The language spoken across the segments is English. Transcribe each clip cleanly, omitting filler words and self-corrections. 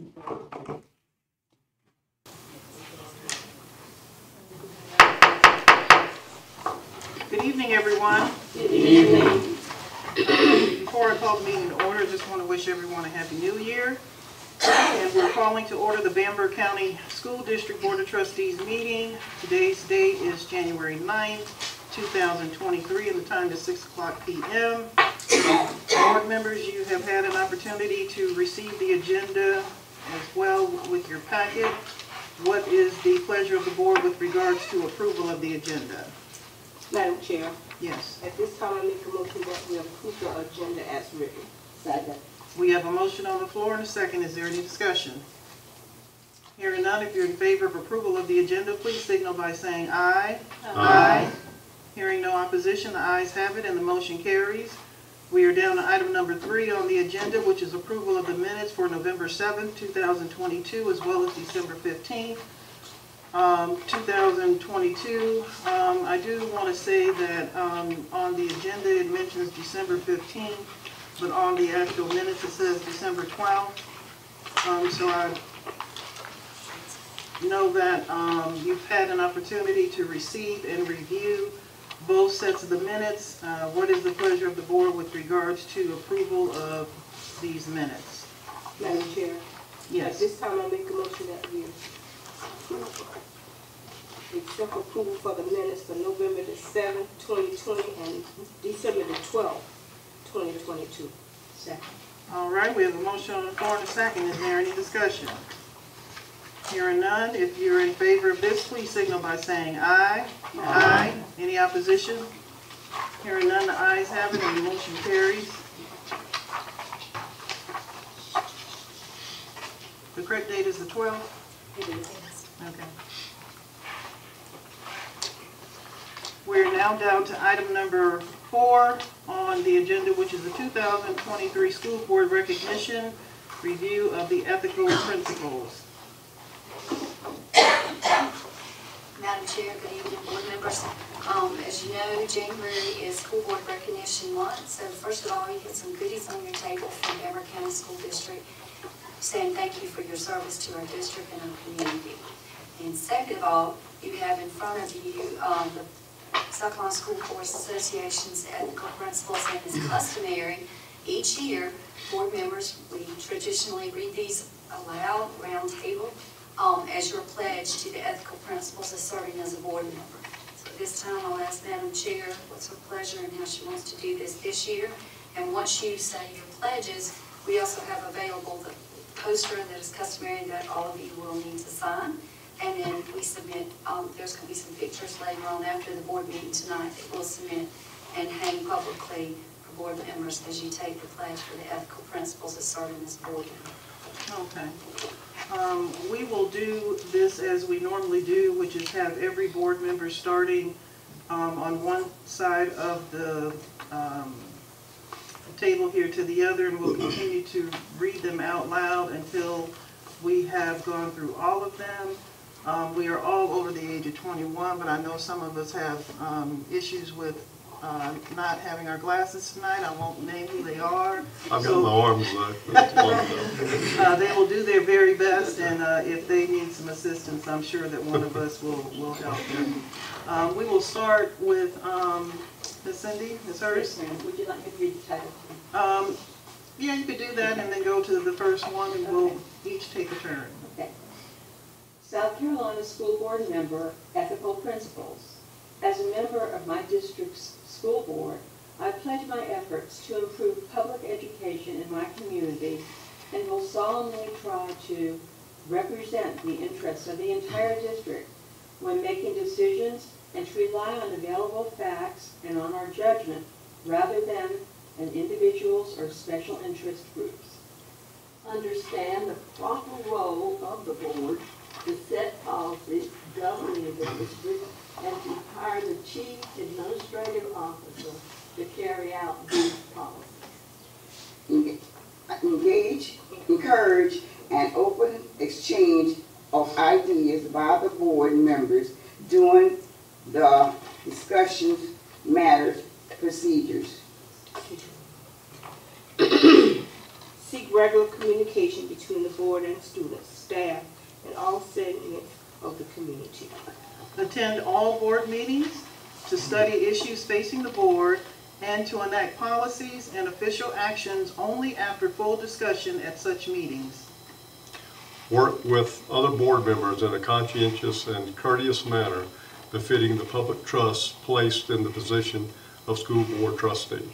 Good evening, everyone. Good evening. Before I call the meeting to order, I just want to wish everyone a Happy New Year. And we're calling to order the Bamberg County School District Board of Trustees meeting. Today's date is January 9th, 2023, and the time is 6:00 p.m. Board members, you have had an opportunity to receive the agenda as well with your packet. What is the pleasure of the board with regards to approval of the agenda? Madam Chair, Yes. at this time I make a motion that we approve the agenda as written. Second. We have a motion on the floor and a second. Is there any discussion? Hearing none, if you're in favor of approval of the agenda, please signal by saying aye. Aye. Hearing no opposition, the ayes have it and the motion carries. We are down to item number 3 on the agenda, which is approval of the minutes for November 7th, 2022, as well as December 15th, 2022. I do want to say that on the agenda it mentions December 15th, but on the actual minutes it says December 12th. So I know that you've had an opportunity to receive and review both sets of the minutes. What is the pleasure of the board with regards to approval of these minutes? Madam Chair. Yes. At this time I make a motion that we accept approval for the minutes for November the 7th, 2020 and December the 12th, 2022. Second. All right, we have a motion on the floor and a second. Is there any discussion? Hearing none, if you're in favor of this, please signal by saying aye. Aye. Any opposition? Hearing none, the ayes have it and the motion carries. The correct date is the 12th? It is. Okay. We're now down to item number 4 on the agenda, which is the 2023 School Board Recognition Review of the Ethical Principles. Madam Chair, good evening, board members. As you know, January is School Board Recognition Month, so first of all, you get some goodies on your table from Bamberg County School District saying thank you for your service to our district and our community. And second of all, you have in front of you the South Carolina School Boards Association's ethical principles, and as customary, each year, board members, we traditionally read these aloud, round table, as your pledge to the ethical principles of serving as a board member. So this time I'll ask Madam Chair what's her pleasure and how she wants to do this year. And once you say your pledges, we also have available the poster that is customary that all of you will need to sign. And then we submit, there's going to be some pictures later on after the board meeting tonight that we'll submit and hang publicly for board members as you take the pledge for the ethical principles of serving as board member. Okay. We will do this as we normally do, which is have every board member starting on one side of the table here to the other, and we'll continue to read them out loud until we have gone through all of them. We are all over the age of 21, but I know some of us have issues with not having our glasses tonight. I won't name who they are. I've got my arms up. They will do their very best, and if they need some assistance, I'm sure that one of us will help them. We will start with Ms. Cindy. Ms. Hurst. Would you like me to read the title? Yeah, you could do that and then go to the first one, and we'll each take a turn. Okay. South Carolina School Board Member, Ethical Principles. As a member of my district's school board, I pledge my efforts to improve public education in my community and will solemnly try to represent the interests of the entire district when making decisions and to rely on available facts and on our judgment rather than an individuals or special interest groups. Understand the proper role of the board to set policies governing the district and to hire the chief administrative officer to carry out these policies. Engage, encourage, and open exchange of ideas by the board members during the discussions, matters, procedures. seek regular communication between the board and students, staff, and all segments of the community. Attend all board meetings, to study issues facing the board, and to enact policies and official actions only after full discussion at such meetings. Work with other board members in a conscientious and courteous manner befitting the public trust placed in the position of school board trustee.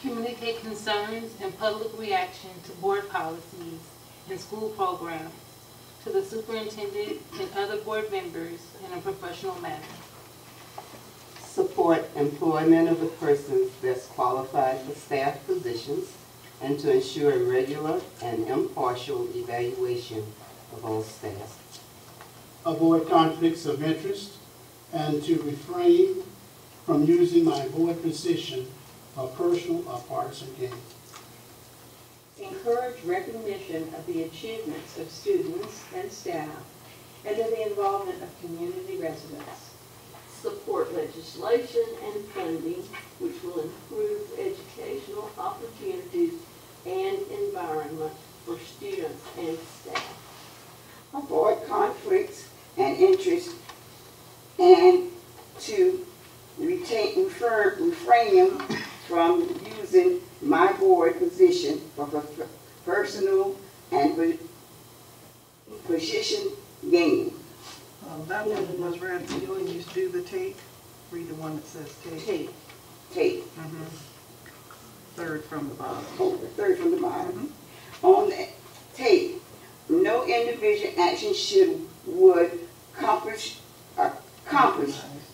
Communicate concerns and public reaction to board policies and school programs to the superintendent and other board members in a professional manner. Support employment of the persons best qualified for staff positions and to ensure a regular and impartial evaluation of all staff. Avoid conflicts of interest and to refrain from using my board position for personal or partisan gain. Encourage recognition of the achievements of students and staff and of the involvement of community residents. Support legislation and funding which will improve educational opportunities and environment for students and staff. Avoid conflicts and interest and to refrain from using my board position for personal and position gain. That one was read, you used to do the tape. Read the one that says tape. Tape. Third from the bottom. Oh, the third from the bottom. On the tape, no individual action would accomplish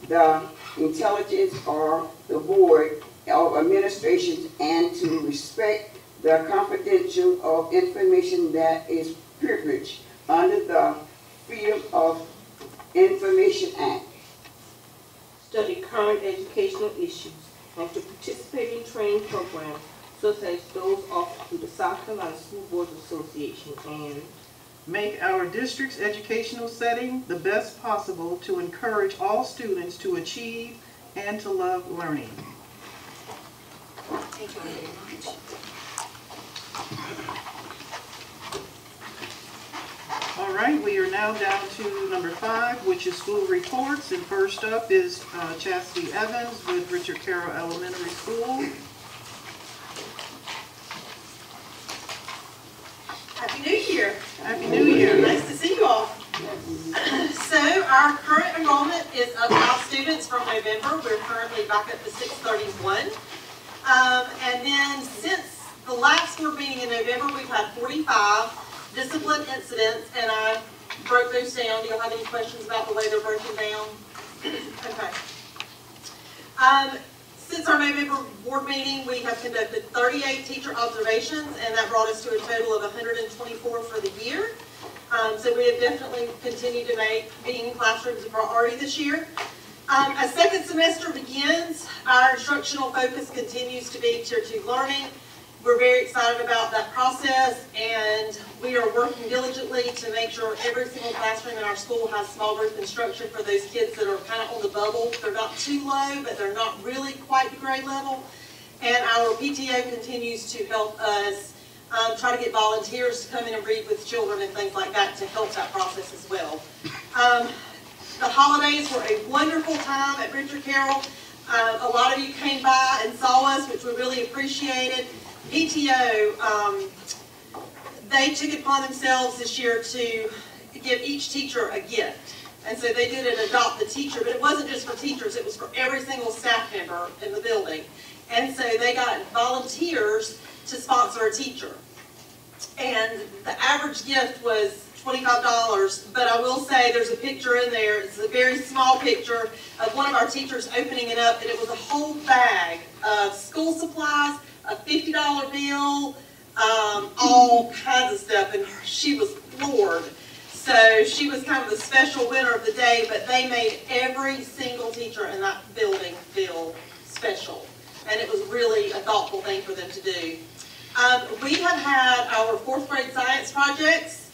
the intelligence or the board of administration and to respect the confidential of information that is privileged under the Freedom of Information Act. Study current educational issues and to participate in training programs such as those offered through the South Carolina School Boards Association, and make our district's educational setting the best possible to encourage all students to achieve and to love learning. Thank you very much. All right, we are now down to number 5, which is school reports. And first up is Chastity Evans with Richard Carroll Elementary School. Happy New Year. Happy New Year. Nice to see you all. So our current enrollment is of 5 students from November. We're currently back up to 631. And then since the last board meeting in November, we've had 45 discipline incidents, and I broke those down. Do you have any questions about the way they're broken down? Okay. Since our November board meeting, we have conducted 38 teacher observations, and that brought us to a total of 124 for the year. So we have definitely continued to make being in classrooms a priority this year. As second semester begins, our instructional focus continues to be Tier 2 learning. We're very excited about that process, and we are working diligently to make sure every single classroom in our school has small group instruction for those kids that are kind of on the bubble. They're not too low, but they're not really quite the grade level. And our PTO continues to help us try to get volunteers to come in and read with children and things like that to help that process as well. The holidays were a wonderful time at Richard Carroll. A lot of you came by and saw us, which we really appreciated. PTO, they took it upon themselves this year to give each teacher a gift. And so they did an adopt the teacher, but it wasn't just for teachers, it was for every single staff member in the building. And so they got volunteers to sponsor a teacher. And the average gift was $25, but I will say there's a picture in there. It's a very small picture of one of our teachers opening it up, and it was a whole bag of school supplies, a $50 bill, all kinds of stuff, and she was floored. So she was kind of the special winner of the day, but they made every single teacher in that building feel special, and it was really a thoughtful thing for them to do. We have had our 4th grade science projects.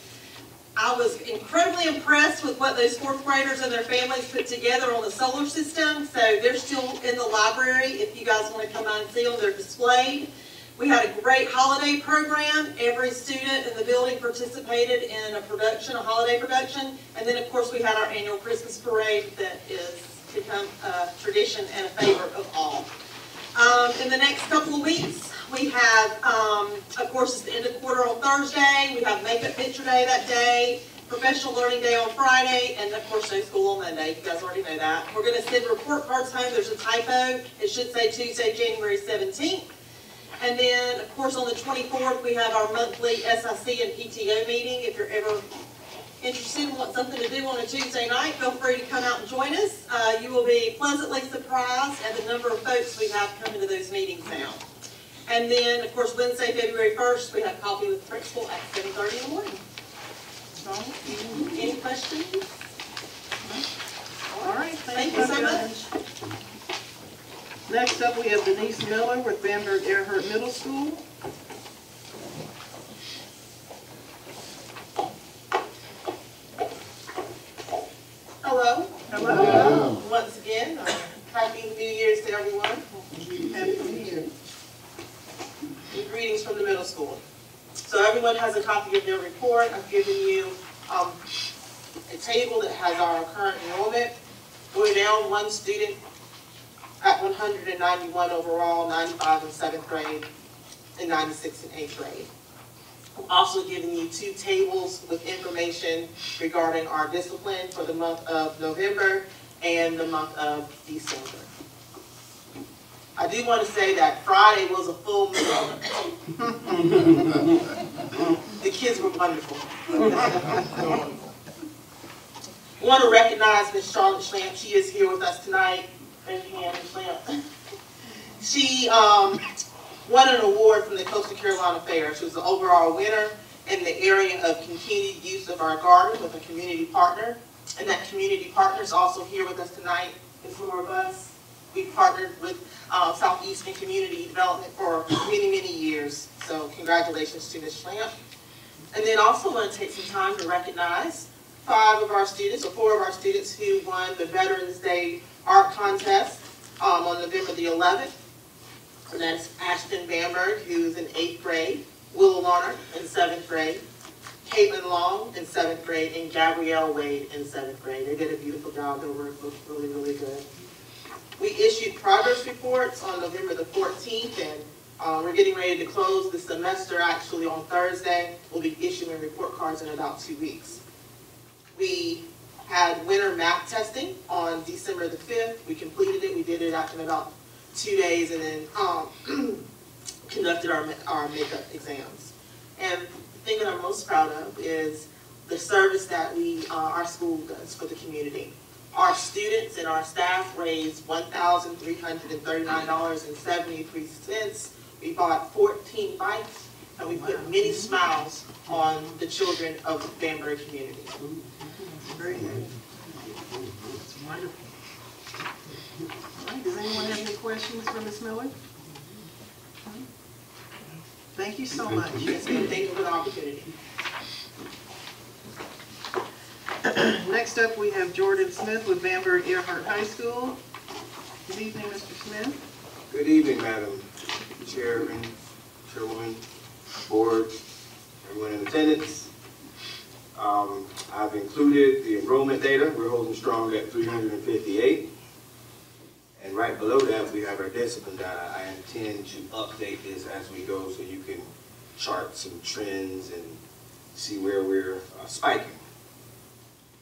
I was incredibly impressed with what those 4th graders and their families put together on the solar system. So they're still in the library. If you guys want to come out and see them, they're displayed. We had a great holiday program. Every student in the building participated in a holiday production. And then, of course, we had our annual Christmas parade that is become a tradition and a favorite of all. In the next couple of weeks, we have, of course, it's the end of the quarter on Thursday. We have Makeup Picture Day that day, Professional Learning Day on Friday, and of course, no school on Monday. You guys already know that. We're going to send report cards home. There's a typo. It should say Tuesday, January 17th. And then, of course, on the 24th, we have our monthly SIC and PTO meeting. If you're ever interested and want something to do on a Tuesday night, feel free to come out and join us. You will be pleasantly surprised at the number of folks we have coming to those meetings now. And then, of course, Wednesday, February 1st, we have coffee with the principal at 7:30 in the morning. Any questions? All right, Thank you so much. Next up, we have Denise Miller with Bamberg Earhart Middle School. Hello. Hello. Once again, happy New Year's to everyone. Happy New Year. And greetings from the middle school. So everyone has a copy of their report. I've given you a table that has our current enrollment. We're down one student at 191 overall, 95 in 7th grade, and 96 in 8th grade. I'm also giving you two tables with information regarding our discipline for the month of November and the month of December. I do want to say that Friday was a full meal. The kids were wonderful. I want to recognize Ms. Charlotte Schlamp. She is here with us tonight. She won an award from the Coastal Carolina Fair. She was the overall winner in the area of continued use of our garden with a community partner. And that community partner is also here with us tonight. It's more of us. We've partnered with Southeastern Community Development for many, many years. So congratulations to Ms. Schlamp. And then also want to take some time to recognize 4 of our students who won the Veterans Day Art Contest on November the 11th. And that's Ashton Bamberg, who's in 8th grade, Willow Larner in 7th grade, Caitlin Long in 7th grade, and Gabrielle Wade in 7th grade. They did a beautiful job. Their work looked really, really good. We issued progress reports on November the 14th, and we're getting ready to close the semester actually on Thursday. We'll be issuing report cards in about 2 weeks. We had winter math testing on December the 5th. We completed it. We did it in about 2 days, and then conducted our makeup exams. And the thing that I'm most proud of is the service that our school does for the community. Our students and our staff raised $1,339.73. We bought 14 bikes, and we put many smiles on the children of the Bamberg community. Very good. That's wonderful. All right, does anyone have any questions for Ms. Miller? Thank you so much. Yes, ma'am. Thank you for the opportunity. Next up, we have Jordan Smith with Bamberg Earhart High School. Good evening, Mr. Smith. Good evening, Madam Chairman, Chairwoman, Board, everyone in attendance. I've included the enrollment data. We're holding strong at 358. And right below that, we have our discipline data. I intend to update this as we go so you can chart some trends and see where we're spiking.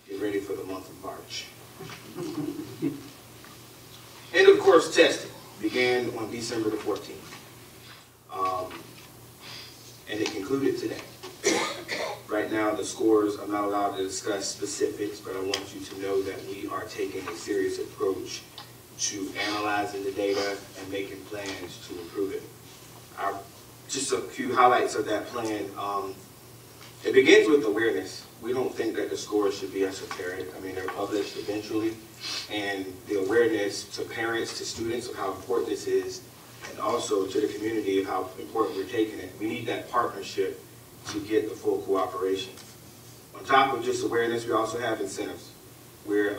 Get ready for the month of March. End of course testing began on December the 14th. And it concluded today. Right now, the scores, I'm not allowed to discuss specifics, but I want you to know that we are taking a serious approach to analyzing the data and making plans to improve it. Just a few highlights of that plan. It begins with awareness. We don't think that the scores should be esoteric. I mean, they're published eventually, and the awareness to parents, to students of how important this is, and also to the community of how important we're taking it. We need that partnership to get the full cooperation. On top of just awareness, we also have incentives. We're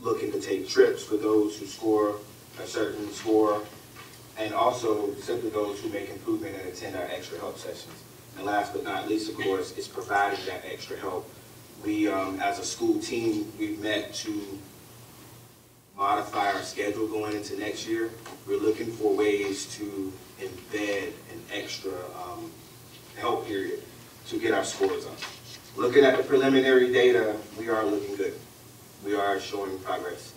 looking to take trips for those who score a certain score and also simply those who make improvement and attend our extra help sessions. And last but not least, of course, is providing that extra help. We, as a school team, we've met to modify our schedule going into next year. We're looking for ways to embed an extra help period to get our scores up. Looking at the preliminary data, we are looking good. We are showing progress,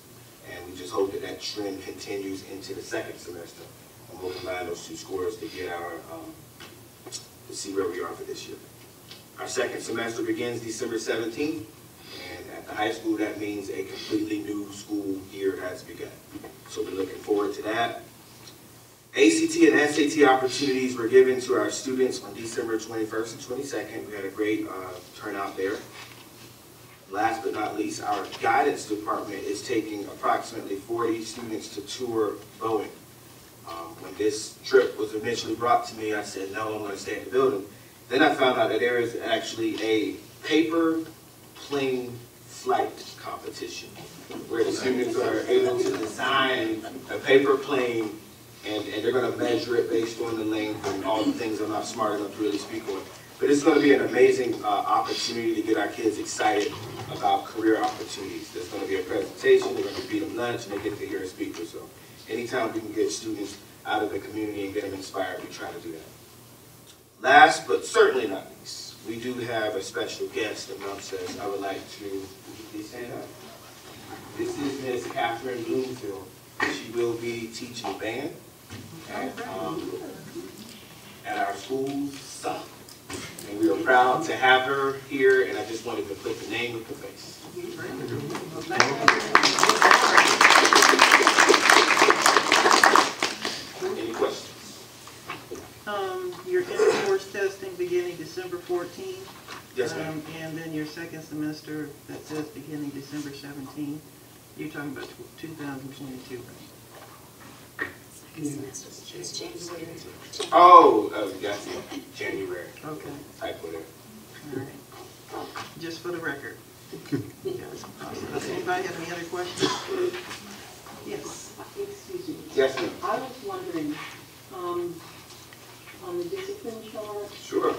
and we just hope that that trend continues into the second semester. And we'll combine those two scores to get our, to see where we are for this year. Our second semester begins December 17th, and at the high school, that means a completely new school year has begun. So we're looking forward to that. ACT and SAT opportunities were given to our students on December 21st and 22nd. We had a great turnout there. Last but not least, our guidance department is taking approximately 40 students to tour Boeing. When this trip was initially brought to me, I said, no, I'm going to stay in the building. Then I found out that there is actually a paper plane flight competition where the students are able to design a paper plane, and they're going to measure it based on the length and all the things I'm not smart enough to really speak on. But it's going to be an amazing opportunity to get our kids excited about career opportunities. There's going to be a presentation, they're going to feed them lunch, and they get to hear a speaker. So anytime we can get students out of the community and get them inspired, we try to do that. Last but certainly not least, we do have a special guest amongst us. I would like to please stand up. This is Ms. Catherine Bloomfield. She will be teaching band at our school's summer. And we are proud to have her here, and I just wanted to put the name with the face. Any questions? Your in-course testing beginning December 14th. Yes, ma'am. And then your second semester that says beginning December 17th. You're talking about 2022, right? Second semester is January. Oh, yes, January. Okay, Typo there. all right. Just for the record. Yes. Does anybody have any other questions? Yes. Excuse me. Yes, ma'am. I was wondering, on the discipline chart, Sure.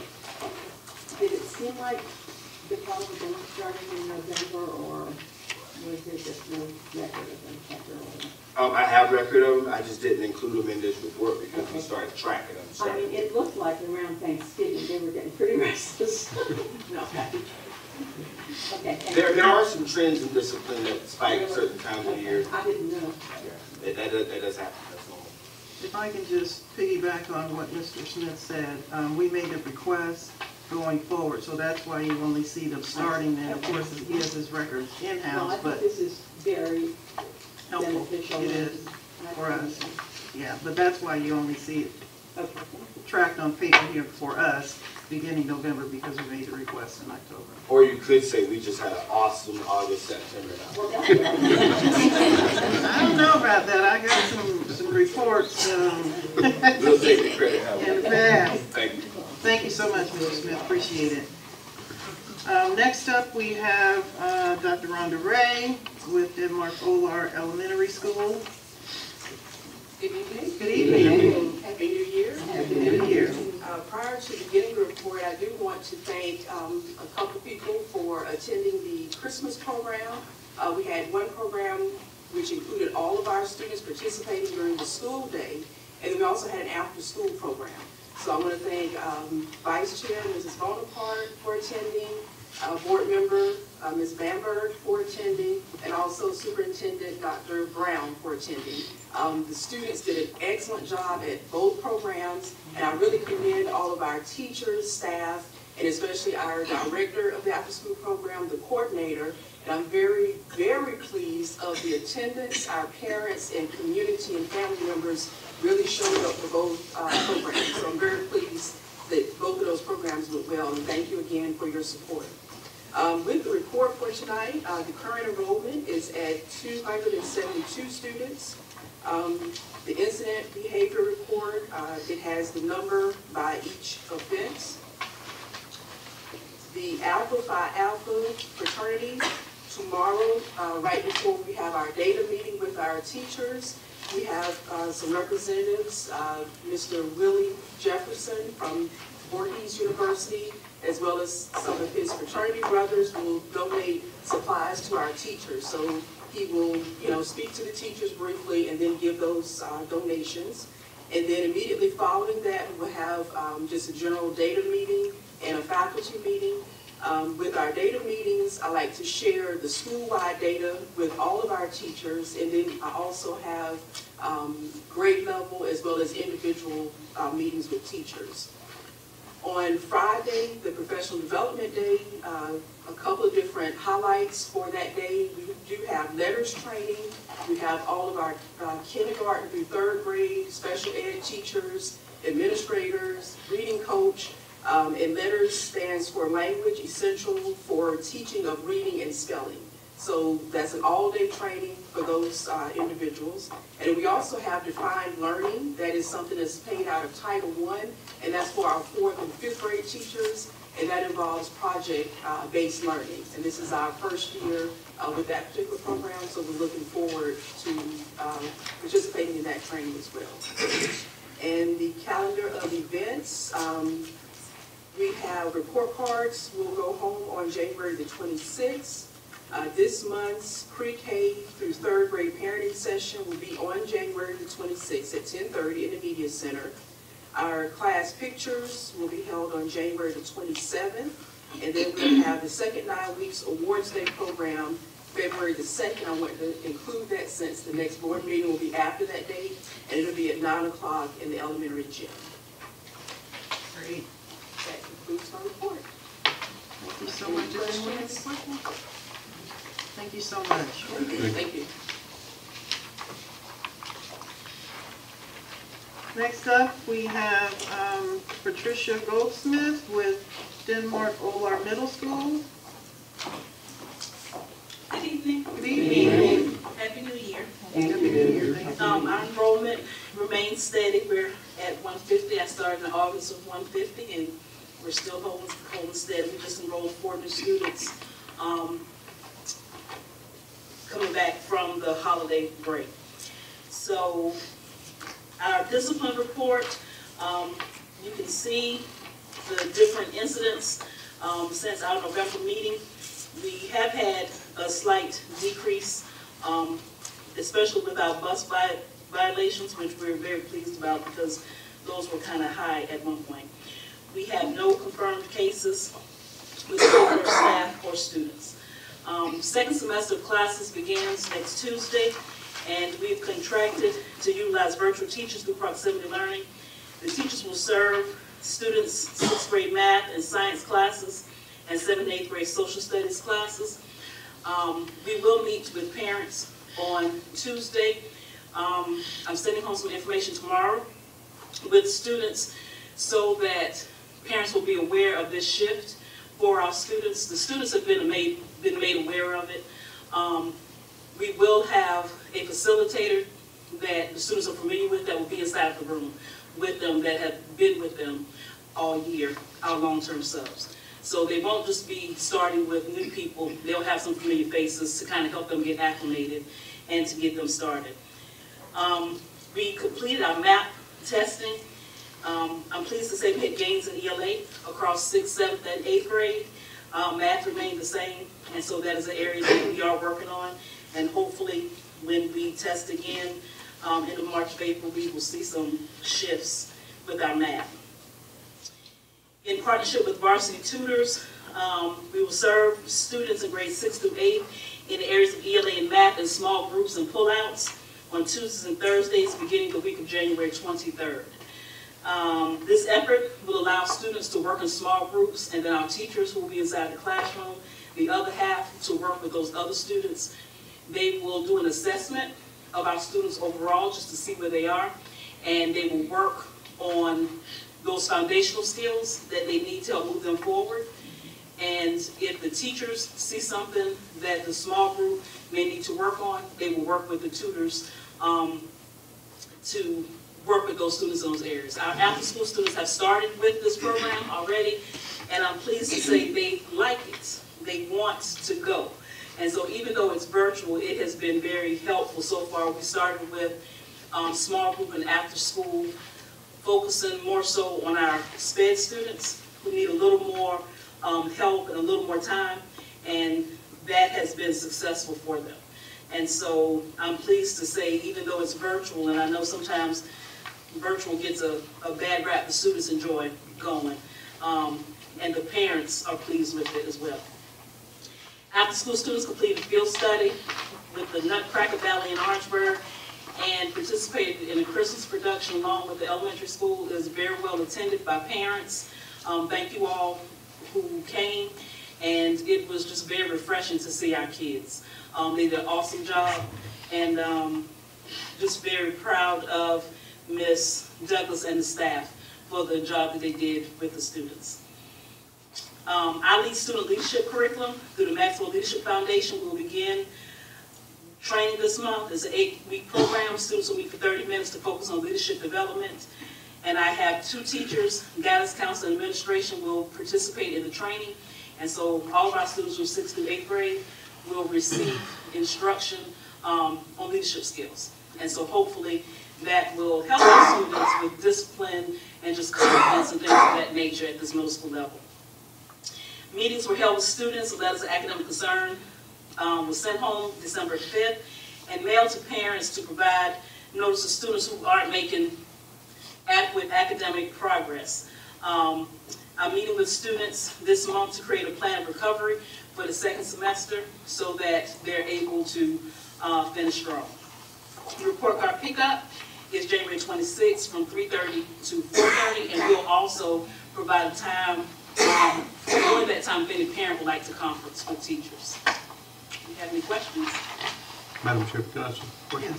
did it seem like the problem was only starting in November, or was there just no record of them temporarily? I have record of them. I just didn't include them in this report because we started tracking them. I mean, it looked like around Thanksgiving they were getting pretty restless. No. Okay. There are some trends in discipline that spike certain times of the year. I didn't know. Yeah, that does happen. That's normal. If I can just piggyback on what Mr. Smith said, we made a request going forward, so that's why you only see them starting then. Of course, he has his records Well, I in-house, think but this is very helpful. beneficial. It is for us. Yeah, but that's why you only see it Okay. tracked on paper here for us beginning November, because we made the request in October. Or you could say we just had an awesome August, September. Well, that's right. I don't know about that. I got some reports We'll take the credit. in the past. Thank you. Thank you so much, Mr. Smith. Appreciate it. Next up, we have Dr. Rhonda Ray with Denmark Olar Elementary School. Good evening. Good evening. Happy New Year. Happy New Year. Prior to beginning the report, I do want to thank a couple people for attending the Christmas program. We had one program which included all of our students participating during the school day, and we also had an after-school program. So I want to thank Vice Chair Mrs. Bonaparte for attending, Board Member Ms. Bamberg for attending, and also Superintendent Dr. Brown for attending. The students did an excellent job at both programs, and I really commend all of our teachers, staff, and especially our director of the after-school program, the coordinator. And I'm very, very pleased of the attendance. Our parents and community and family members really showed up for both programs. So I'm very pleased that both of those programs went well, and thank you again for your support. With the report for tonight, the current enrollment is at 272 students. The incident behavior report, it has the number by each offense. The Alpha Phi Alpha fraternities, tomorrow, right before we have our data meeting with our teachers, We have some representatives, Mr. Willie Jefferson from Voorhees University, as well as some of his fraternity brothers will donate supplies to our teachers. So he will, speak to the teachers briefly and then give those donations. And then immediately following that, we will have just a general data meeting and a faculty meeting. With our data meetings, I like to share the school-wide data with all of our teachers, and then I also have grade level as well as individual meetings with teachers. On Friday, the Professional Development Day, a couple of different highlights for that day. We do have letters training. We have all of our kindergarten through third grade, special ed teachers, administrators, reading coach, and letters stands for language essential for teaching of reading and spelling. So that's an all-day training for those individuals. And we also have defined learning. That is something that's paid out of Title I, and that's for our 4th and 5th grade teachers, and that involves project-based learning. And this is our first year with that particular program, so we're looking forward to participating in that training as well. And the calendar of events, we have report cards. We'll go home on January the 26th. This month's pre-K through 3rd grade parenting session will be on January the 26th at 10:30 in the Media Center. Our class pictures will be held on January the 27th. And then we'll have the second 9 weeks Awards Day program February the 2nd. I want to include that since the next board meeting will be after that date, and it'll be at 9 o'clock in the elementary gym. Great. That concludes my report. Thank you so much. Does anyone have any questions? Thank you so much. Thank you. Next up, we have Patricia Goldsmith with Denmark Olar Middle School. Good evening. Good evening. Happy New Year. Happy New Year. Thank you. Our enrollment remains steady. We're at 150. I started in August of 150, and we're still holding steady. We just enrolled 4 new students coming back from the holiday break. So our discipline report, you can see the different incidents since our November meeting. We have had a slight decrease, especially with our bus violations, which we're very pleased about because those were kind of high at one point. We have no confirmed cases with either staff or students. Second semester of classes begins next Tuesday, and we've contracted to utilize virtual teachers through proximity learning. The teachers will serve students' 6th grade math and science classes and 7th and 8th grade social studies classes. We will meet with parents on Tuesday. I'm sending home some information tomorrow with students so that parents will be aware of this shift for our students. The students have been made aware of it. We will have a facilitator that the students are familiar with that will be inside the room with them, that have been with them all year, our long-term subs. So they won't just be starting with new people. They'll have some familiar faces to kind of help them get acclimated and to get them started. We completed our MAP testing. I'm pleased to say we had gains in ELA across 6th, 7th, and 8th grade. Math remained the same, and so that is an area that we are working on. And hopefully, when we test again in the March, April, we will see some shifts with our math. In partnership with Varsity Tutors, we will serve students in grades 6 through 8 in the areas of ELA and math in small groups and pullouts on Tuesdays and Thursdays beginning the week of January 23rd. This effort will allow students to work in small groups, and then our teachers who will be inside the classroom, the other half to work with those other students. They will do an assessment of our students overall just to see where they are, and they will work on those foundational skills that they need to help move them forward. And if the teachers see something that the small group may need to work on, they will work with the tutors to work with those students in those areas. Our after-school students have started with this program already, and I'm pleased to say they like it. They want to go. And so even though it's virtual, it has been very helpful so far. We started with small group and after school, focusing more so on our SPED students who need a little more help and a little more time, and that has been successful for them. And so I'm pleased to say, even though it's virtual, and I know sometimes virtual gets a bad rap, the students enjoy going, and the parents are pleased with it as well. After-school students completed a field study with the Nutcracker Valley in Orangeburg and participated in a Christmas production along with the elementary school. It was very well attended by parents. Thank you all who came, and it was just very refreshing to see our kids. They did an awesome job, and just very proud of Miss Douglas and the staff for the job that they did with the students. Our lead student leadership curriculum through the Maxwell Leadership Foundation will begin training this month. It's an 8-week program. Students will meet for 30 minutes to focus on leadership development. And I have 2 teachers, guidance counselor and administration will participate in the training. And so all of our students from 6th through 8th grade will receive instruction on leadership skills. And so hopefully that will help our students with discipline and just confidence and things of that nature at this middle school level. Meetings were held with students, letters of academic concern was sent home December 5th, and mailed to parents to provide notice to students who aren't making adequate academic progress. I'm meeting with students this month to create a plan of recovery for the second semester so that they're able to finish strong. The report card pickup is January 26th from 3:30 to 4:30, and we'll also provide a time during that time if any parent would like to conference with teachers. Do you have any questions? Madam Chair, can I ask a question?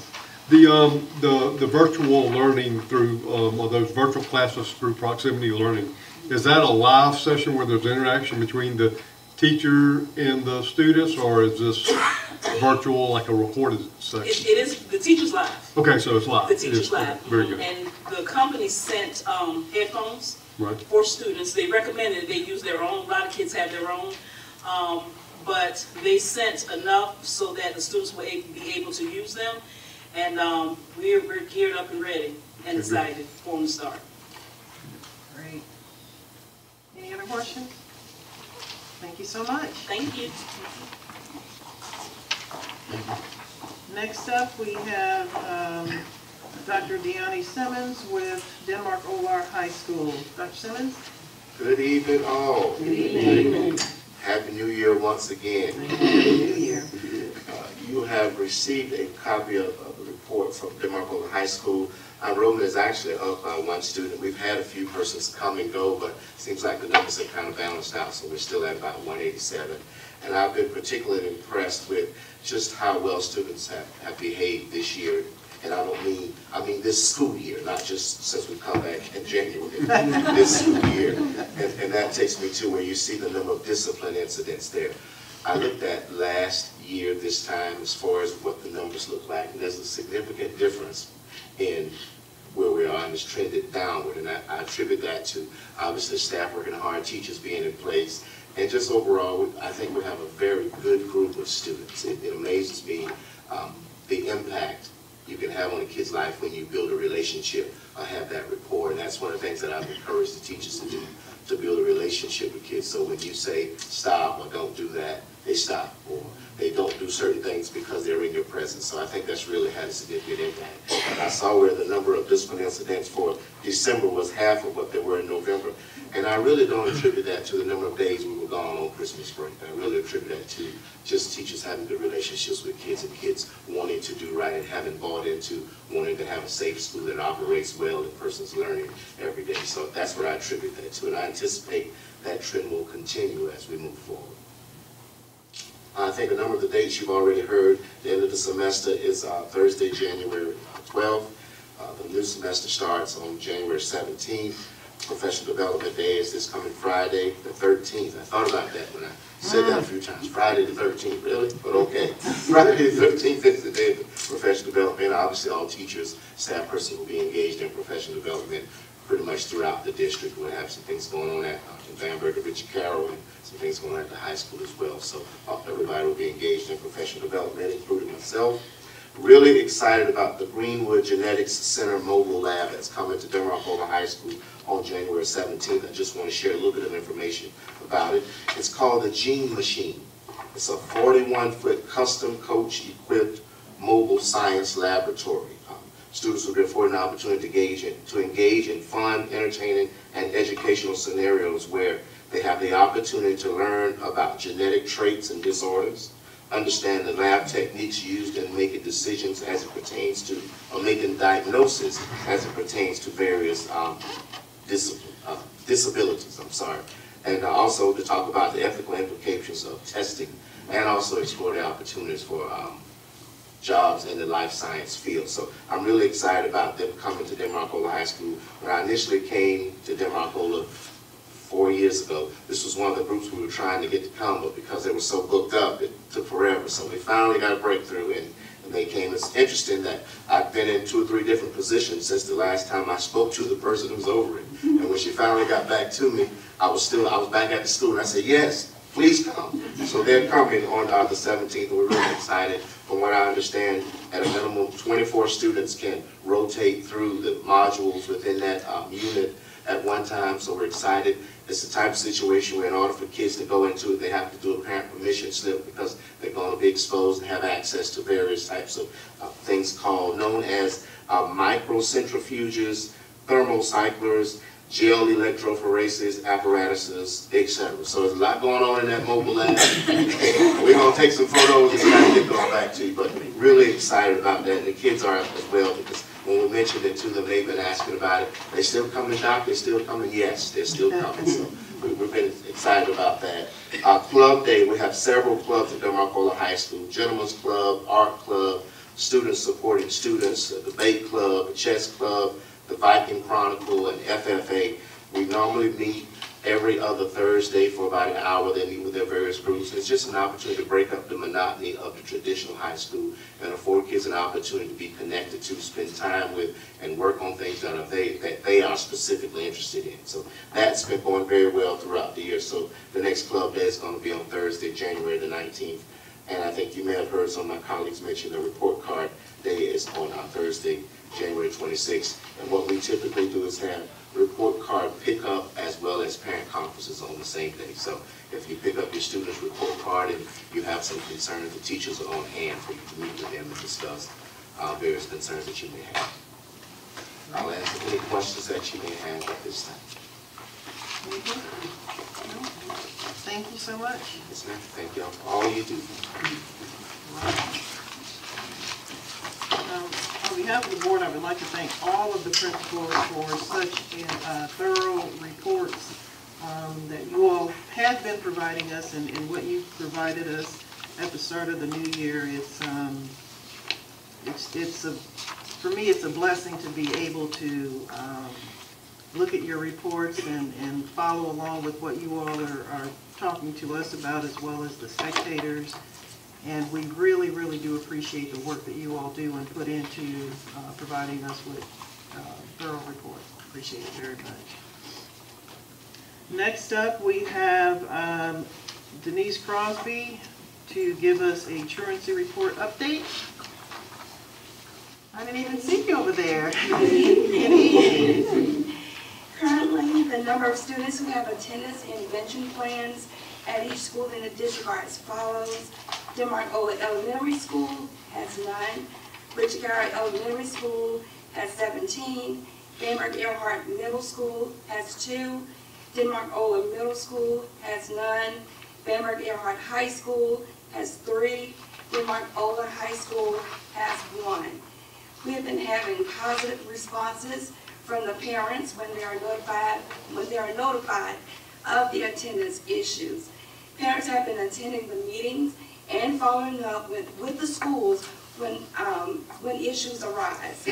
Yes. The virtual learning through, or those virtual classes through proximity learning, is that a live session where there's interaction between the teacher and the students, or is this virtual like a recorded session? It is, the teacher's live. Okay, so it's live. The teacher's live. Okay, very good. And the company sent headphones Right. for students. They recommended they use their own. A lot of kids have their own. But they sent enough so that the students will be able to use them. And we're geared up and ready and excited for them to start. Great. Any other questions? Thank you so much. Thank you. Next up, we have Dr. Deani Simmons with Denmark Olar High School. Dr. Simmons? Good evening, all. Good evening. Happy New Year once again. Happy New Year. You have received a copy of the report from Denmark Olar High School. Our enrollment is actually up by 1 student. We've had a few persons come and go, but it seems like the numbers have kind of balanced out, so we're still at about 187. And I've been particularly impressed with just how well students have behaved this year. And I mean this school year, not just since we come back in January, this school year. And that takes me to where you see the number of discipline incidents there. I looked at last year this time as far as what the numbers look like, and there's a significant difference in where we are, and it's trended downward. And I attribute that to obviously staff working hard, teachers being in place, and just overall, I think we have a very good group of students. It amazes me the impact you can have on a kid's life when you build a relationship or have that rapport. And that's one of the things that I've encouraged the teachers to do, to build a relationship with kids. So when you say stop or don't do that, they stop, or they don't do certain things because they're in your presence. So I think that's really had a significant impact. And I saw where the number of discipline incidents for December was half of what they were in November. And I really don't attribute that to the number of days we were gone on Christmas break. I really attribute that to just teachers having good relationships with kids and kids wanting to do right and having bought into wanting to have a safe school that operates well and person's learning every day. So that's what I attribute that to. And I anticipate that trend will continue as we move forward. I think a number of the dates you've already heard. The end of the semester is Thursday, January 12th. The new semester starts on January 17th. Professional Development Day is this coming Friday, the 13th. I thought about that when I said that a few times. Friday the 13th, really? But okay. Friday the 13th is the day of professional development. Obviously, all teachers, staff person will be engaged in professional development pretty much throughout the district. We'll have some things going on at Bamberg, Richard Carroll, and some things going on at the high school as well. So everybody will be engaged in professional development, including myself. Really excited about the Greenwood Genetics Center mobile lab that's coming to Denmark-Ola High School on January 17th. I just want to share a little bit of information about it. It's called the Gene Machine. It's a 41-foot custom coach-equipped mobile science laboratory. Students will be afforded an opportunity to engage in fun, entertaining, and educational scenarios where they have the opportunity to learn about genetic traits and disorders, understand the lab techniques used in making decisions as it pertains to, or making diagnosis as it pertains to various disabilities, and also to talk about the ethical implications of testing, and also explore the opportunities for jobs in the life science field. So I'm really excited about them coming to Denmark-Ola High School. When I initially came to Denmark-Ola 4 years ago, this was one of the groups we were trying to get to come, but because they were so booked up, it took forever. So we finally got a breakthrough, and they came. It's interesting that I've been in 2 or 3 different positions since the last time I spoke to the person who's over it. And when she finally got back to me, I was back at the school, and I said, yes, please come. So they're coming on the 17th, and we're really excited. From what I understand, at a minimum, 24 students can rotate through the modules within that unit at one time, so we're excited. It's the type of situation where in order for kids to go into it, they have to do a parent permission slip because they're going to be exposed and have access to various types of things known as microcentrifuges, thermocyclers, gel electrophoresis apparatuses, etc. So there's a lot going on in that mobile lab. We're going to take some photos and try to get those back to you, but really excited about that. And the kids are as well, because when we mentioned it to them, they've been asking about it. They still coming, Doc? They're still coming? Yes, they're still coming. So we've been excited about that. Club Day, we have several clubs at Denmark-Ola High School. Gentlemen's Club, Art Club, Students Supporting Students, the Debate Club, the Chess Club, the Viking Chronicle, and FFA. We normally meet every other Thursday for about an hour. They meet with their various groups. It's just an opportunity to break up the monotony of the traditional high school and afford kids an opportunity to be connected to, spend time with, and work on things that they are specifically interested in. So that's been going very well throughout the year. So the next club day is going to be on Thursday, January the 19th. And I think you may have heard some of my colleagues mention the report card day is on Thursday, January 26th. And what we typically do is have report card pickup as well as parent conferences on the same day. So if you pick up your student's report card and you have some concerns, the teachers are on hand for you to meet with them and discuss various concerns that you may have. I'll answer any questions that you may have at this time. Thank you so much. Yes, ma'am. Thank you for all you do. On behalf of the board, I would like to thank all of the principals for such thorough reports that you all have been providing us, and what you provided us at the start of the new year. For me, it's a blessing to be able to look at your reports and follow along with what you all are talking to us about, as well as the spectators. And we really, really do appreciate the work that you all do and put into providing us with thorough reports. Appreciate it very much. Next up, we have Denise Crosby to give us a truancy report update. I didn't even see you over there. Currently, the number of students who have attendance and intervention plans at each school in the district are as follows. Denmark-Ola Elementary School has 9. Richard Garrett Elementary School has 17. Bamberg Earhart Middle School has 2. Denmark-Ola Middle School has none. Bamberg Earhart High School has 3. Denmark-Ola High School has 1. We have been having positive responses from the parents when they are notified of the attendance issues. Parents have been attending the meetings and following up with the schools when issues arise.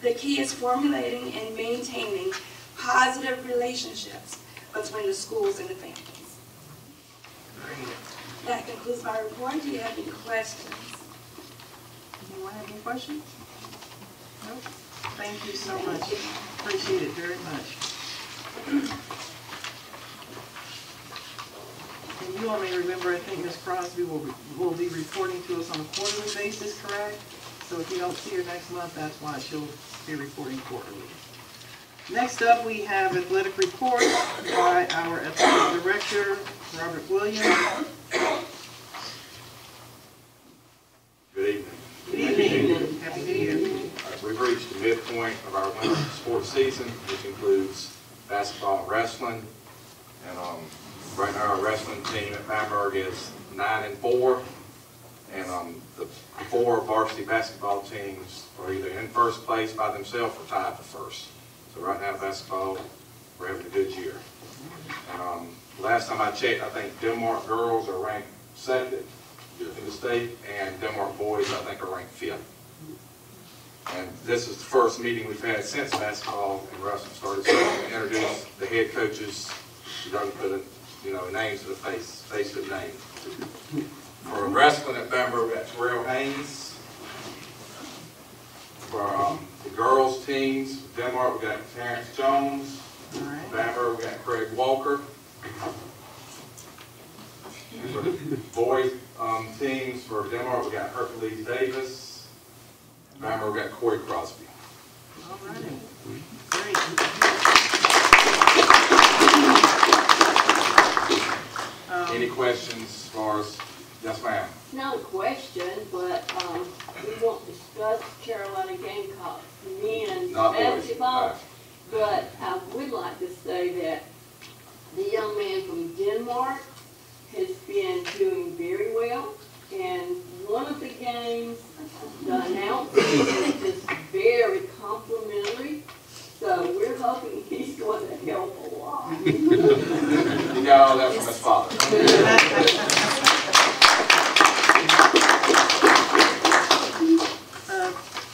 The key is formulating and maintaining positive relationships between the schools and the families. Great. That concludes my report. Do you have any questions? Anyone have any questions? No? Thank you so much. Appreciate it very much. And you all may remember, I think Ms. Crosby will be reporting to us on a quarterly basis, correct? So if you don't see her next month, that's why she'll be reporting quarterly. Next up, we have athletic reports by our athletic director, Robert Williams. Good evening. Good evening. Happy New Year. We've reached the midpoint of our winter sports season, which includes basketball and wrestling. And right now, our wrestling team at Bamberg is 9-4, and the 4 varsity basketball teams are either in first place by themselves or tied for first. So right now, basketball, we're having a good year. And last time I checked, I think Denmark girls are ranked 2nd in the state, and Denmark boys, I think, are ranked 5th. And this is the first meeting we've had since basketball and wrestling started. So I'm going to introduce the head coaches. We're going to put names to the face to the name. For wrestling at Bamberg, we got Terrell Haynes. For the girls teams, Denmark, we got Terrence Jones. Bamberg, we got Craig Walker. And for the boys teams, for Denmark, we got Hercules Davis. Bamberg, we got Corey Crosby. All right. Great. Any questions as far as, yes ma'am? Not a question, but we won't discuss Carolina Gamecocks men's basketball. But I would like to say that the young man from Denmark has been doing very well. And one of the games, the announcer is just very complimentary. So we're hoping he's going to help a lot. You got all that from his father.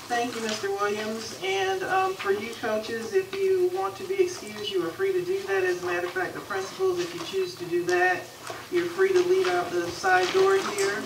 Thank you, Mr. Williams. And for you coaches, if you want to be excused, you are free to do that. As a matter of fact, the principals, if you choose to do that, you're free to leave out the side door here.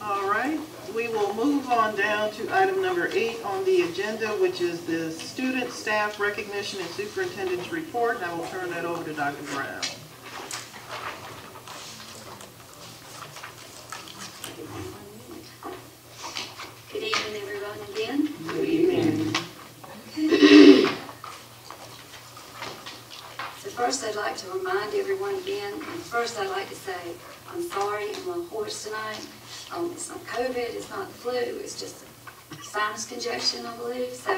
All right, we will move on down to item number 8 on the agenda, which is the student staff recognition and superintendent's report. And I will turn that over to Dr. Brown. Good evening, everyone, again. Good evening. So first, I'd like to remind everyone again, and first I'd like to say, I'm sorry, I'm a little hoarse tonight. It's not COVID, it's not the flu, it's just sinus congestion, I believe. So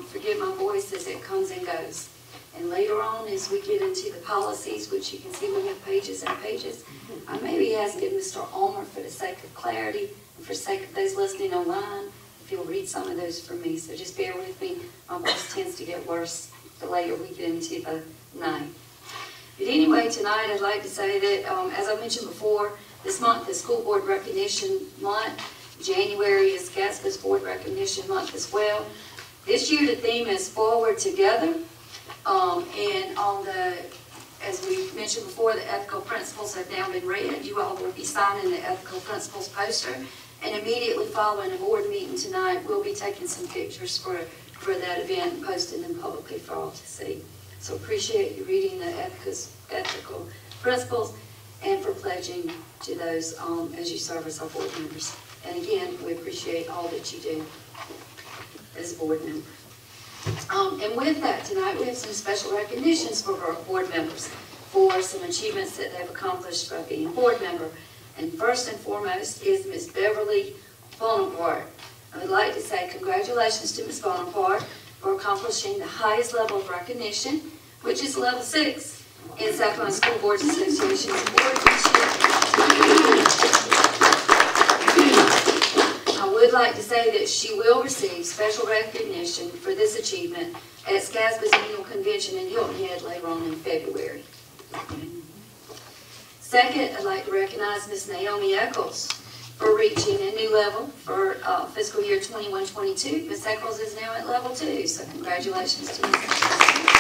forgive my voice as it comes and goes. And later on, as we get into the policies, which you can see we have pages and pages, I maybe ask Mr. Ulmer, for the sake of clarity, and for the sake of those listening online, if you'll read some of those for me. So just bear with me. My voice tends to get worse the later we get into the night. But anyway, tonight I'd like to say that, as I mentioned before, this month is School Board Recognition Month. January is GASPA's Board Recognition Month as well. This year the theme is Forward Together. And on the, as we mentioned before, the ethical principles have now been read. You all will be signing the ethical principles poster. And immediately following a board meeting tonight, we'll be taking some pictures for that event and posting them publicly for all to see. So appreciate you reading the ethical principles and for pledging to those as you serve as our board members. And again, we appreciate all that you do as a board member. And with that, tonight we have some special recognitions for our board members for some achievements that they've accomplished by being a board member. And first and foremost is Ms. Beverly Bonaparte. I would like to say congratulations to Ms. Bonaparte for accomplishing the highest level of recognition, which is level 6 in South Carolina School Boards Association's board I would like to say that she will receive special recognition for this achievement at SCASBA's annual convention in Hilton Head later on in February. Second, I'd like to recognize Ms. Naomi Eccles for reaching a new level for fiscal year 21-22. Ms. Eccles is now at level 2, so congratulations to Ms. Eccles.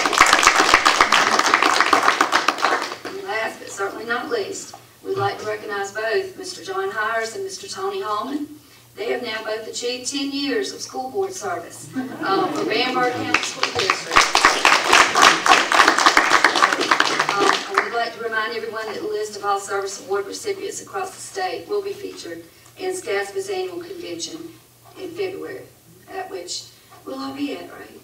last but certainly not least, we'd like to recognize both Mr. John Hires and Mr. Tony Hallman. They have now both achieved 10 years of school board service for Bamberg County School District. I would like to remind everyone that the list of all service award recipients across the state will be featured in SCASPA's annual convention in February, at which we'll all be at, right?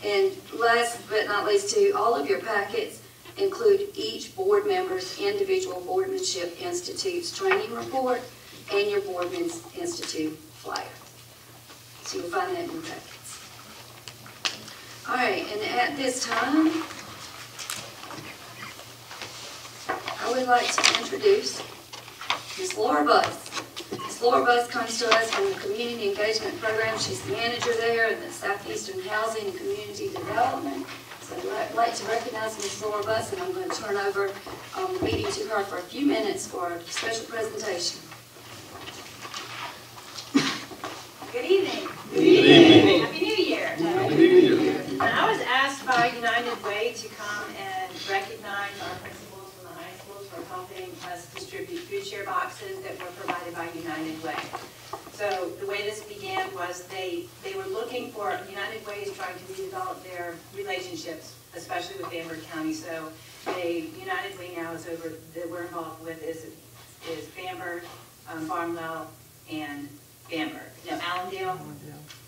And last but not least, too, all of your packets include each board member's individual Boardmanship Institute's training report and your Boardman's Institute flyer. So you'll find that in your packets. All right, and at this time, I would like to introduce Ms. Laura Buss. Ms. Laura Buss comes to us from the Community Engagement Program. She's the manager there in the Southeastern Housing and Community Development. So I'd like to recognize Ms. Laura Buss, and I'm going to turn over the meeting to her for a few minutes for a special presentation. Good evening. Good evening. Happy New Year. Happy New Year. I was asked by United Way to come and recognize our principals from the high schools for helping us distribute food share boxes that were provided by United Way. So the way this began was they were looking for, United Way is trying to redevelop their relationships, especially with Bamberg County. So United Way now is over, that we're involved with is Bamberg, Barnwell, and Bamberg. No, Allendale,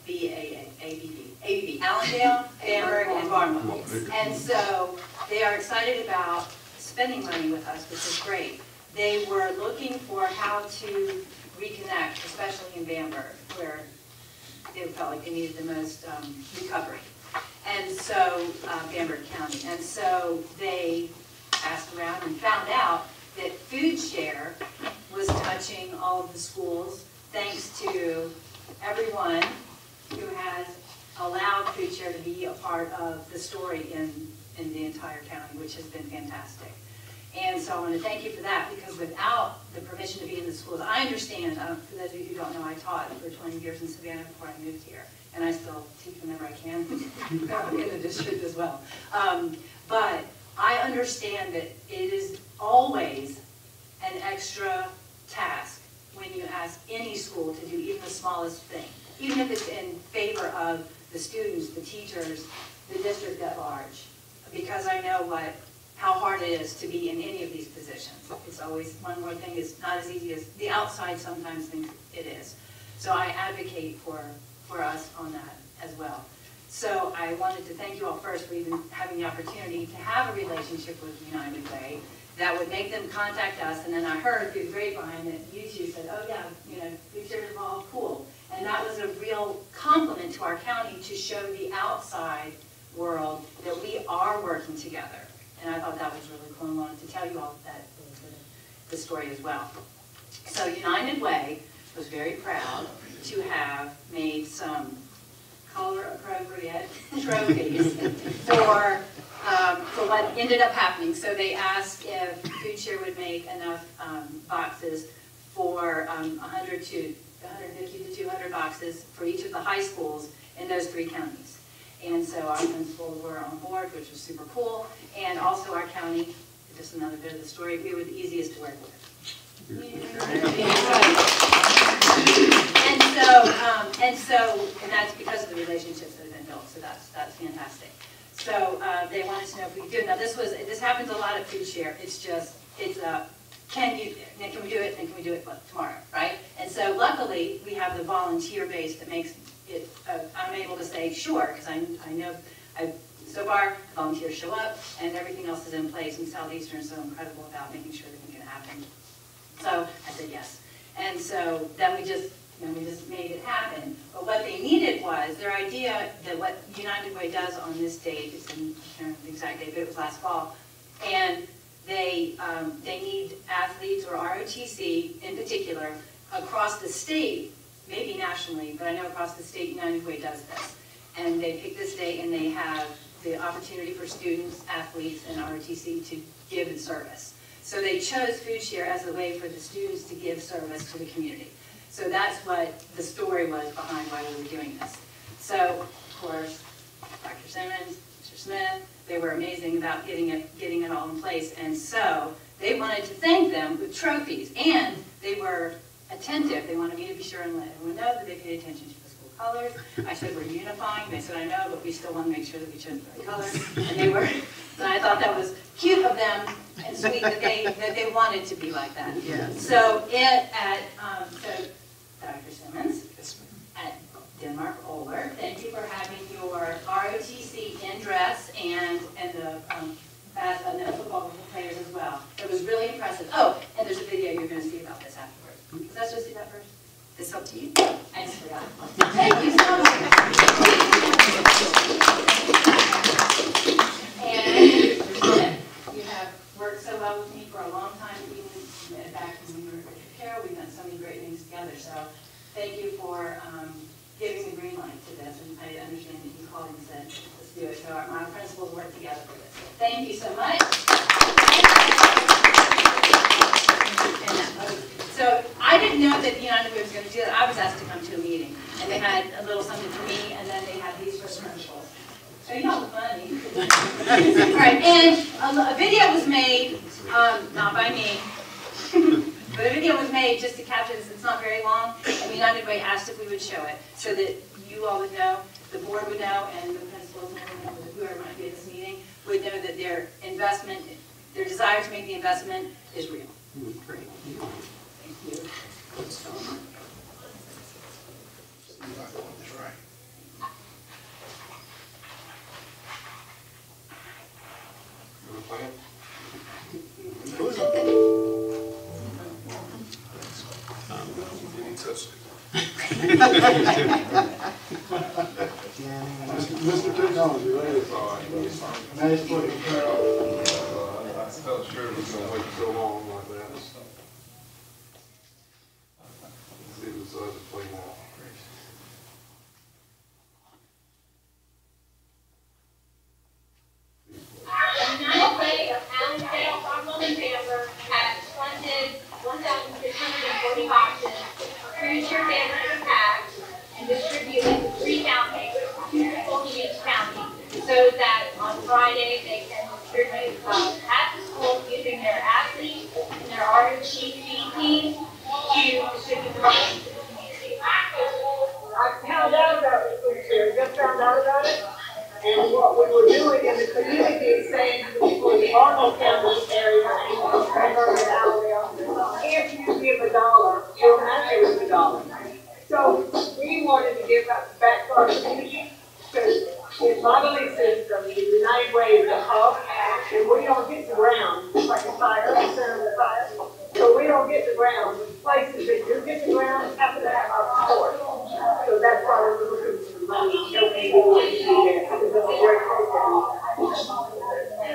ABB. Allendale, Bamberg, and Barnwell. And so they are excited about spending money with us, which is great. They were looking for how to reconnect, especially in Bamberg, where they felt like they needed the most recovery. And so, Bamberg County. And so they asked around and found out that food share was touching all of the schools, thanks to everyone who has allowed food share to be a part of the story in the entire county, which has been fantastic. And so I want to thank you for that, because without the permission to be in the schools, I understand, for those of you who don't know, I taught for 20 years in Savannah before I moved here, and I still teach whenever I can in the district as well. But I understand that it is always an extra task when you ask any school to do even the smallest thing, even if it's in favor of the students, the teachers, the district at large, because I know how hard it is to be in any of these positions. It's always, one more thing is not as easy as the outside sometimes thinks it is. So I advocate for us on that as well. So I wanted to thank you all first for even having the opportunity to have a relationship with United Way that would make them contact us. And then I heard through the grapevine that you two said, oh yeah, food share is all cool. And that was a real compliment to our county to show the outside world that we are working together. And I thought that was really cool, and wanted to tell you all that the story as well. So United Way was very proud to have made some color-appropriate trophies for what ended up happening. So they asked if food share would make enough boxes for 150 to 200 boxes for each of the high schools in those 3 counties. And so our principals were on board, which was super cool. And also our county, just another bit of the story, we were the easiest to work with. And that's because of the relationships that have been built. So that's fantastic. So they wanted to know if we could do it. Now this happens a lot at food share. Can we do it, and can we do it tomorrow, right? And so luckily we have the volunteer base that makes it, I'm able to say sure, because I know so far volunteers show up and everything else is in place, and Southeastern is so incredible about making sure that it can happen. So I said yes. And so then we just made it happen. But what they needed was their idea that what United Way does on this date, I can't remember the exact date, but it was last fall, and they need athletes, or ROTC in particular, across the state, maybe nationally, but I know across the state United Way does this. And they pick this day, and they have the opportunity for students, athletes, and ROTC to give in service. So they chose food share as a way for the students to give service to the community. So that's what the story was behind why we were doing this. So, of course, Dr. Simmons, Mr. Smith. They were amazing about getting it all in place. And so they wanted to thank them with trophies. And they were attentive. They wanted me to be sure and let everyone know that they paid attention to the school colors. I said, we're unifying. They said, I know, but we still want to make sure that we chose the right colors. And they were, and I thought that was cute of them and sweet that they wanted to be like that. Yeah. So so Dr. Simmons, at Denmark Oler, thank you for having your ROTC in dress and the football players as well. It was really impressive. Oh, and there's a video you're going to see about this afterwards. Is that supposed to see that first? It's up to you. I just forgot. Thank you so much. And you have worked so well with me for a long time, even back when we were at Carroll. We've done so many great things together. So thank you for giving the green light to this. And I understand that you called and said, let's do it. So my principals work together for this. Thank you so much. So I didn't know that the United Way was going to do that. I was asked to come to a meeting, and they had a little something for me, and then they had these for principals. So you know, funny. All right, and a video was made, not by me, but a video was made just to capture this. It's not very long, and the United Way asked if we would show it, so that you all would know, the board would know, and the principals and everyone, whoever might be at this meeting, would know that their investment, their desire to make the investment is real. Great. Thank you. Mr. Technology, nice putting Carol. I felt sure it was going to wait so long like that. It was just plain out. The United Way of Allendale, Farmville, and Bamberg has funded 1,640 boxes of food your family can pack and distributed to 3 counties, 2 schools in each county, so that on Friday they can distribute at the school using their athletes and their ROTC teams to distribute the boxes to the community. I found out about this food share, just found out about it. And what we were doing in the community is saying to people in the Arnold County area and Bamberg and Allendale, if you give $1, we'll match you with $1. So we wanted to give back to our community because in my belief system, the United Way is a hub, and we don't hit the ground like a fire, the center of the fire. So we don't get the ground. The places that do get the ground happen to have our support. So that's why we're looking for the money, helping people to do that. It's a great program.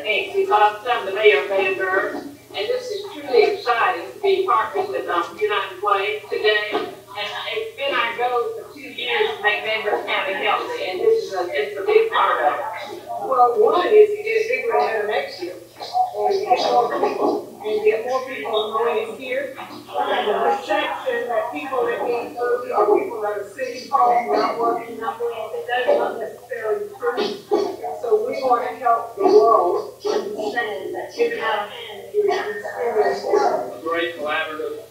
Thanks. I'm the mayor of Bamberg, and this is truly exciting to be partners with United Way today. And it's been our goal for 2 years to make Bamberg County healthy, and this is a big part of it. Well, one is to get a bigger event next year, and get more people, knowing it's here. And the perception that people that need food are people that are sitting home, not working, not doing anything, that's not necessarily true. So we want to help the world understand that giving out is a great collaborative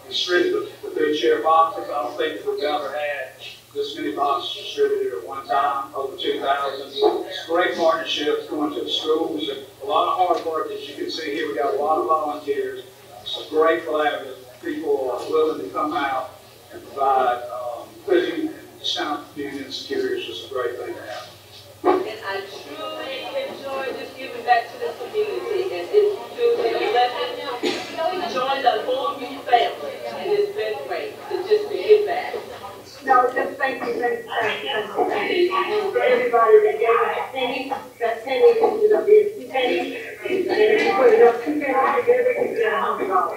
distribute the food share boxes. I don't think we've ever had this many boxes distributed at one time, over 2,000. It's great partnerships going to the schools, and a lot of hard work. As you can see here, we got a lot of volunteers. It's a great collaborative. People are willing to come out and provide food and discount community insecurity. It's just a great thing to have. And I truly enjoy just giving back to the community, and it's truly a blessing. Join the whole youth family, and it's been great to just to give back. No, just thank you for everybody that gave us a penny. That penny ended up being 2 pennies, and if you put it up 2 pennies together, you get $100.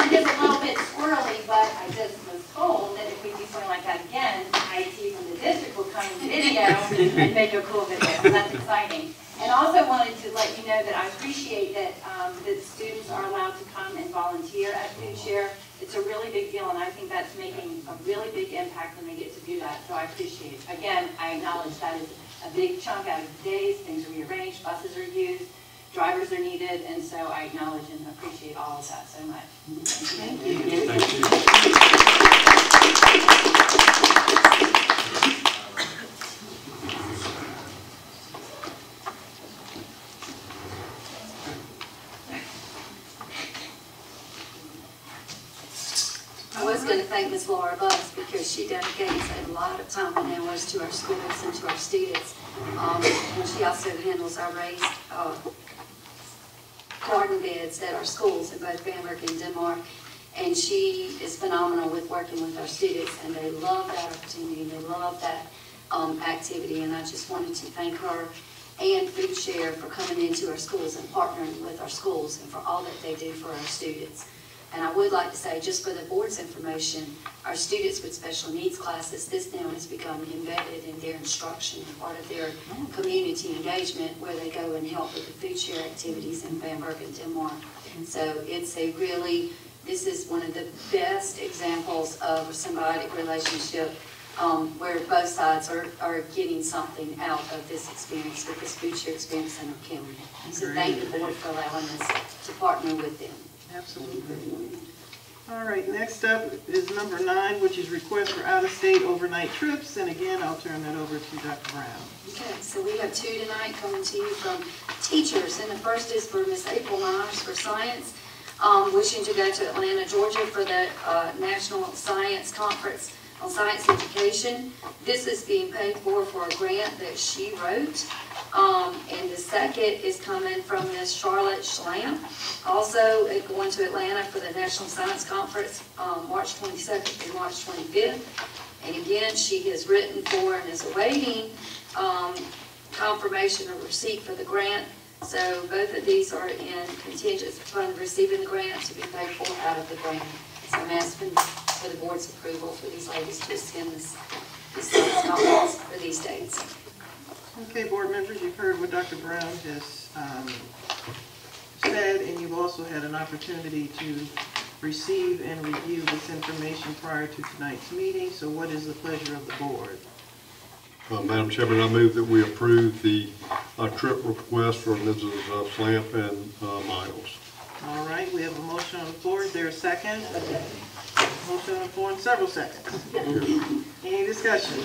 Just a little bit squirrely, but I just was told that if we do something like that again, IT from the district will come in video and make a cool video. So that's exciting. And also wanted to let you you know that I appreciate that that students are allowed to come and volunteer at Food Share. It's a really big deal, and I think that's making a really big impact when they get to do that, so I appreciate it. Again, I acknowledge that is a big chunk out of the days, things are rearranged, buses are used, drivers are needed, and so I acknowledge and appreciate all of that so much. Thank you. I was going to thank Ms. Laura Buss because she dedicates a lot of time and hours to our schools and to our students. And she also handles our raised garden beds at our schools in both Bamberg and Denmark. And she is phenomenal with working with our students, and they love that opportunity, and they love that activity. And I just wanted to thank her and Food Share for coming into our schools and partnering with our schools and for all that they do for our students. And I would like to say, just for the board's information, our students with special needs classes, this now has become embedded in their instruction and part of their community engagement where they go and help with the Food Share activities in Bamberg and Denmark. And so it's a really, this is one of the best examples of a symbiotic relationship where both sides are getting something out of this experience, with this Food Share experience in our county. So thank the board for allowing us to partner with them. Absolutely. All right, next up is number 9, which is request for out-of-state overnight trips. And again, I'll turn that over to Dr. Brown. Okay, so we have 2 tonight coming to you from teachers. And the first is for Ms. April Myers for science, wishing to go to Atlanta, Georgia for the National Science Conference on Science Education. This is being paid for a grant that she wrote. And the second is coming from Ms. Charlotte Schlamp, also going to Atlanta for the National Science Conference March 22nd and March 25th. And again, she has written for and is awaiting confirmation of receipt for the grant. So both of these are in contingent upon receiving the grant to be paid for out of the grant. So I'm asking for the board's approval for these ladies to attend this science conference for these dates. Okay, board members, you've heard what Dr. Brown has said, and you've also had an opportunity to receive and review this information prior to tonight's meeting. So what is the pleasure of the board? Madam Chairman, I move that we approve the trip request for Mrs. Schlamp and Miles. All right, we have a motion on the floor. Is there a second? Motion on the floor in several seconds. Any discussion?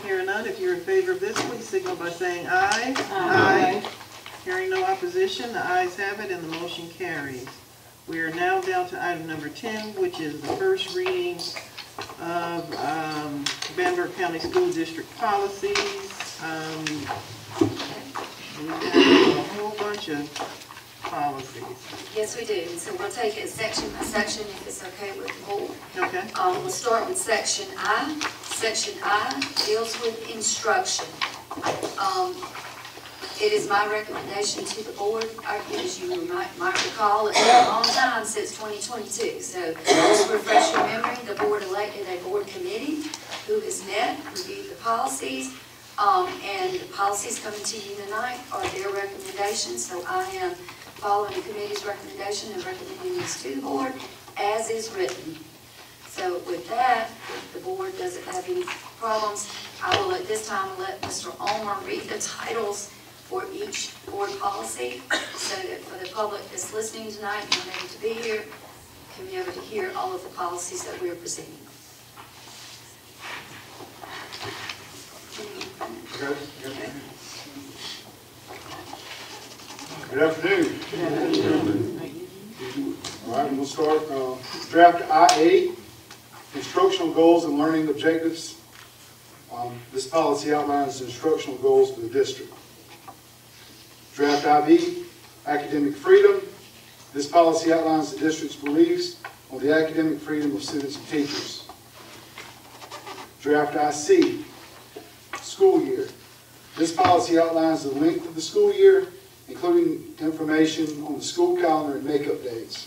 Hearing none, if you're in favor of this, please signal by saying aye. Aye. Hearing no opposition, the ayes have it and the motion carries. We are now down to item number 10, which is the first reading of Bamberg County School District policies. We have a whole bunch of policies. Yes, we do. So we'll take it section by section if it's okay with the board. Okay. We'll start with section I. Section I deals with instruction. It is my recommendation to the board, as you might recall, it's been a long time since 2022. So just refresh your memory, the board elected a board committee who has met, reviewed the policies, and the policies coming to you tonight are their recommendations. So I am following the committee's recommendation and recommending this to the board as is written. So with that, if the board doesn't have any problems, I will at this time let Mr. Ulmer read the titles for each board policy so that for the public that's listening tonight and unable to be here, can be able to hear all of the policies that we are presenting. Good afternoon. All right, we'll start draft IA, instructional goals and learning objectives. This policy outlines instructional goals for the district. Draft IB, academic freedom. This policy outlines the district's beliefs on the academic freedom of students and teachers. Draft IC, school year. This policy outlines the length of the school year, including information on the school calendar and makeup days.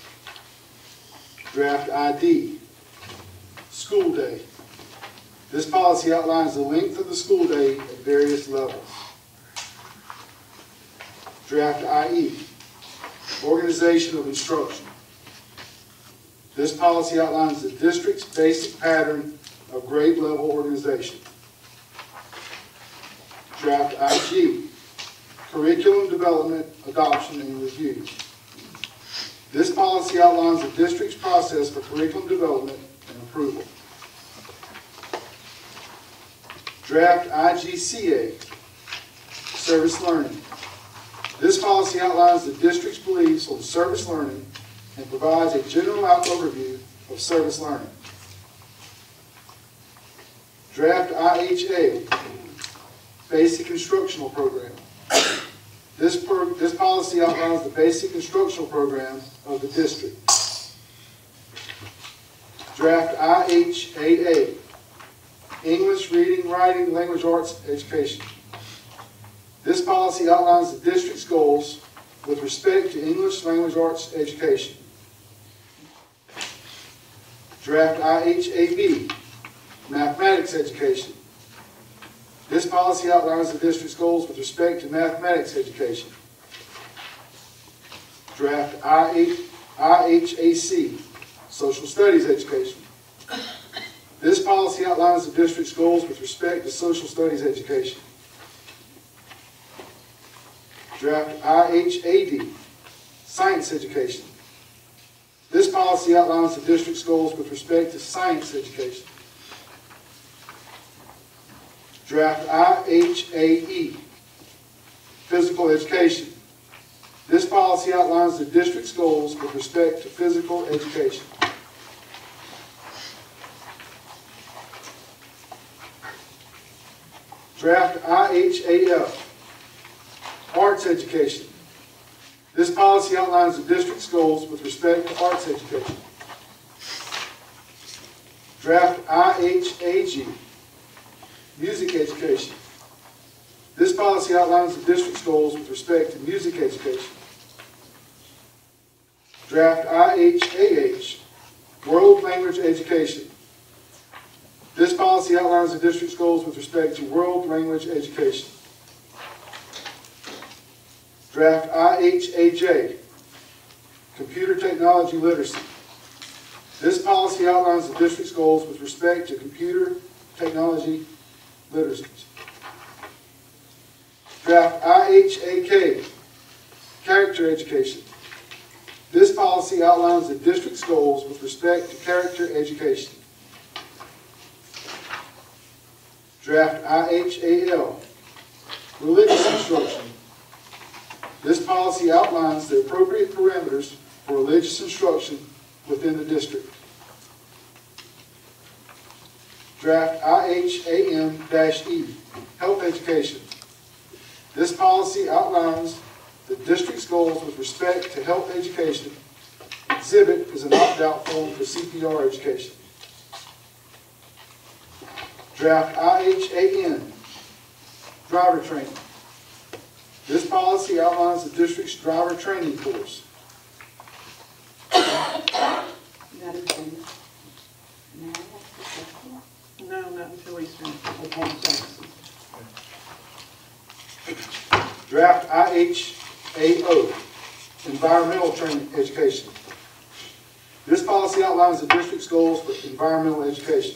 Draft ID, school day. This policy outlines the length of the school day at various levels. Draft IE, organization of instruction. This policy outlines the district's basic pattern of grade level organization. Draft IG, curriculum development, adoption, and review. This policy outlines the district's process for curriculum development and approval. Draft IGCA, service learning. This policy outlines the district's beliefs on service learning and provides a general overview of service learning. Draft IHA, basic instructional program. This policy outlines the basic instructional program of the district. Draft IHAA, English, Reading, Writing, Language Arts, Education. This policy outlines the district's goals with respect to English, Language Arts, Education. Draft IHAB, Mathematics Education. This policy outlines the district's goals with respect to mathematics education. Draft IHAC, Social Studies Education. This policy outlines the district's goals with respect to social studies education. Draft IHAD, Science Education. This policy outlines the district's goals with respect to science education. Draft IHAE, Physical Education. This policy outlines the district's goals with respect to physical education. Draft IHAF, Arts Education. This policy outlines the district's goals with respect to arts education. Draft IHAG, Music Education. This policy outlines the district's goals with respect to music education. Draft IHAH, World Language Education. This policy outlines the district's goals with respect to world language education. Draft IHAJ, Computer Technology Literacy. This policy outlines the district's goals with respect to computer technology literacy. Draft IHAK, Character Education. This policy outlines the district's goals with respect to character education. Draft IHAL, Religious Instruction. This policy outlines the appropriate parameters for religious instruction within the district. Draft IHAM-E, Health Education. This policy outlines the district's goals with respect to health education. Exhibit is an opt-out form for CPR education. Draft IHAN, Driver Training. This policy outlines the district's driver training course. No, not until he's finished. Draft IHAO, Environmental Training Education. This policy outlines the district's goals for environmental education.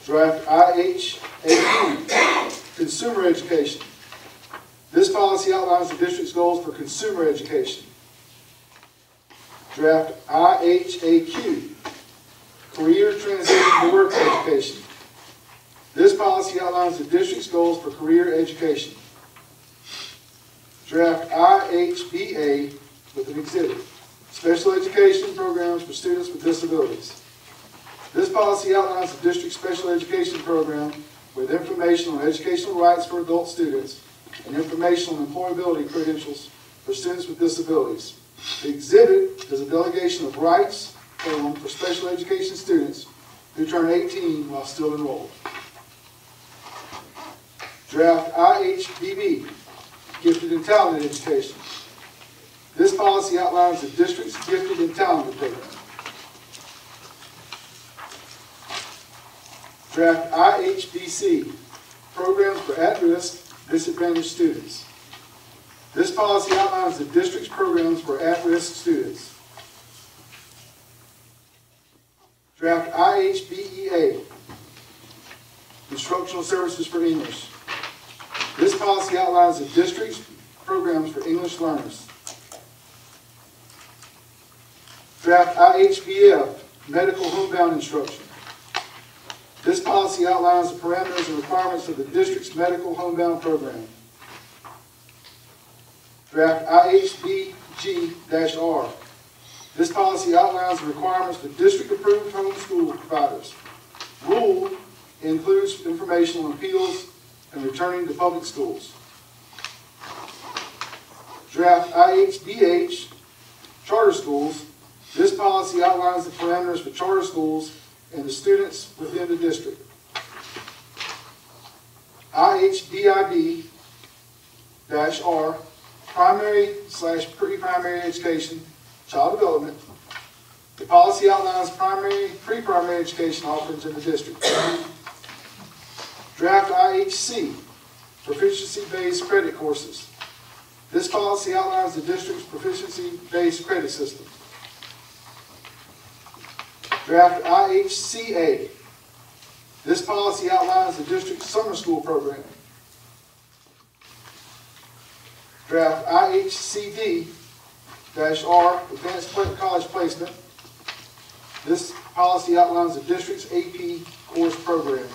Draft IHAP, Consumer Education. This policy outlines the district's goals for consumer education. Draft IHAQ, Career Transition to Work Education. This policy outlines the district's goals for career education. Draft IHBA with an exhibit, Special Education Programs for Students with Disabilities. This policy outlines the district's special education program with information on educational rights for adult students and information on employability credentials for students with disabilities. The exhibit is a delegation of rights form for special education students who turn 18 while still enrolled. Draft IHBB, Gifted and Talented Education. This policy outlines the district's Gifted and Talented program. Draft IHBC, Programs for At-Risk Disadvantaged Students. This policy outlines the district's programs for at-risk students. Draft IHBEA, Instructional Services for English. This policy outlines the district's programs for English learners. Draft IHBF, Medical Homebound Instruction. This policy outlines the parameters and requirements of the district's medical homebound program. Draft IHBG-R. This policy outlines the requirements for district-approved homeschool providers. Rule includes information on appeals and returning to public schools. Draft IHBH, Charter Schools. This policy outlines the parameters for charter schools and the students within the district. IHDIB-R, Primary/Pre-Primary Education, Child Development. The policy outlines primary, pre-primary education offerings in the district. Draft IHC, Proficiency-Based Credit Courses. This policy outlines the district's proficiency-based credit system. Draft IHCA. This policy outlines the district's summer school program. Draft IHCD-R, Advanced College Placement. This policy outlines the district's AP course program.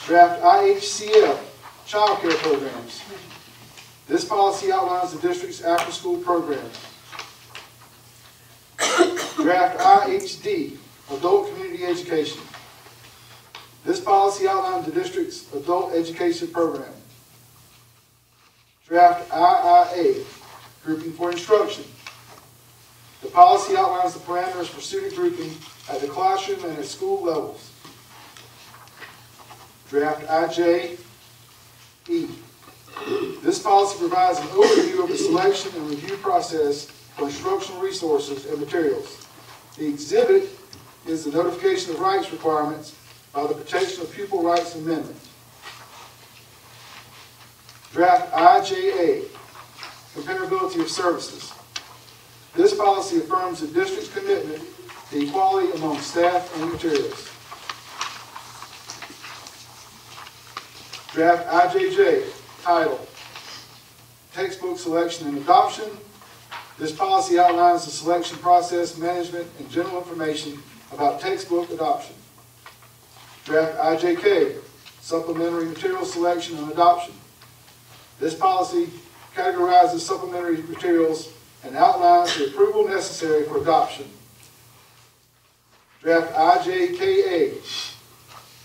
Draft IHCF, Child Care Programs. This policy outlines the district's after-school program. Draft IHD, Adult Community Education. This policy outlines the district's adult education program. Draft IIA, Grouping for Instruction. The policy outlines the parameters for student grouping at the classroom and at school levels. Draft IJE. This policy provides an overview of the selection and review process for instructional resources and materials. The exhibit is the notification of rights requirements by the Protection of Pupil Rights Amendment. Draft IJA, Comparability of Services. This policy affirms the district's commitment to equality among staff and materials. Draft IJJ, title, Textbook Selection and Adoption. This policy outlines the selection process, management, and general information about textbook adoption. Draft IJK, Supplementary Material Selection and Adoption. This policy categorizes supplementary materials and outlines the approval necessary for adoption. Draft IJKA,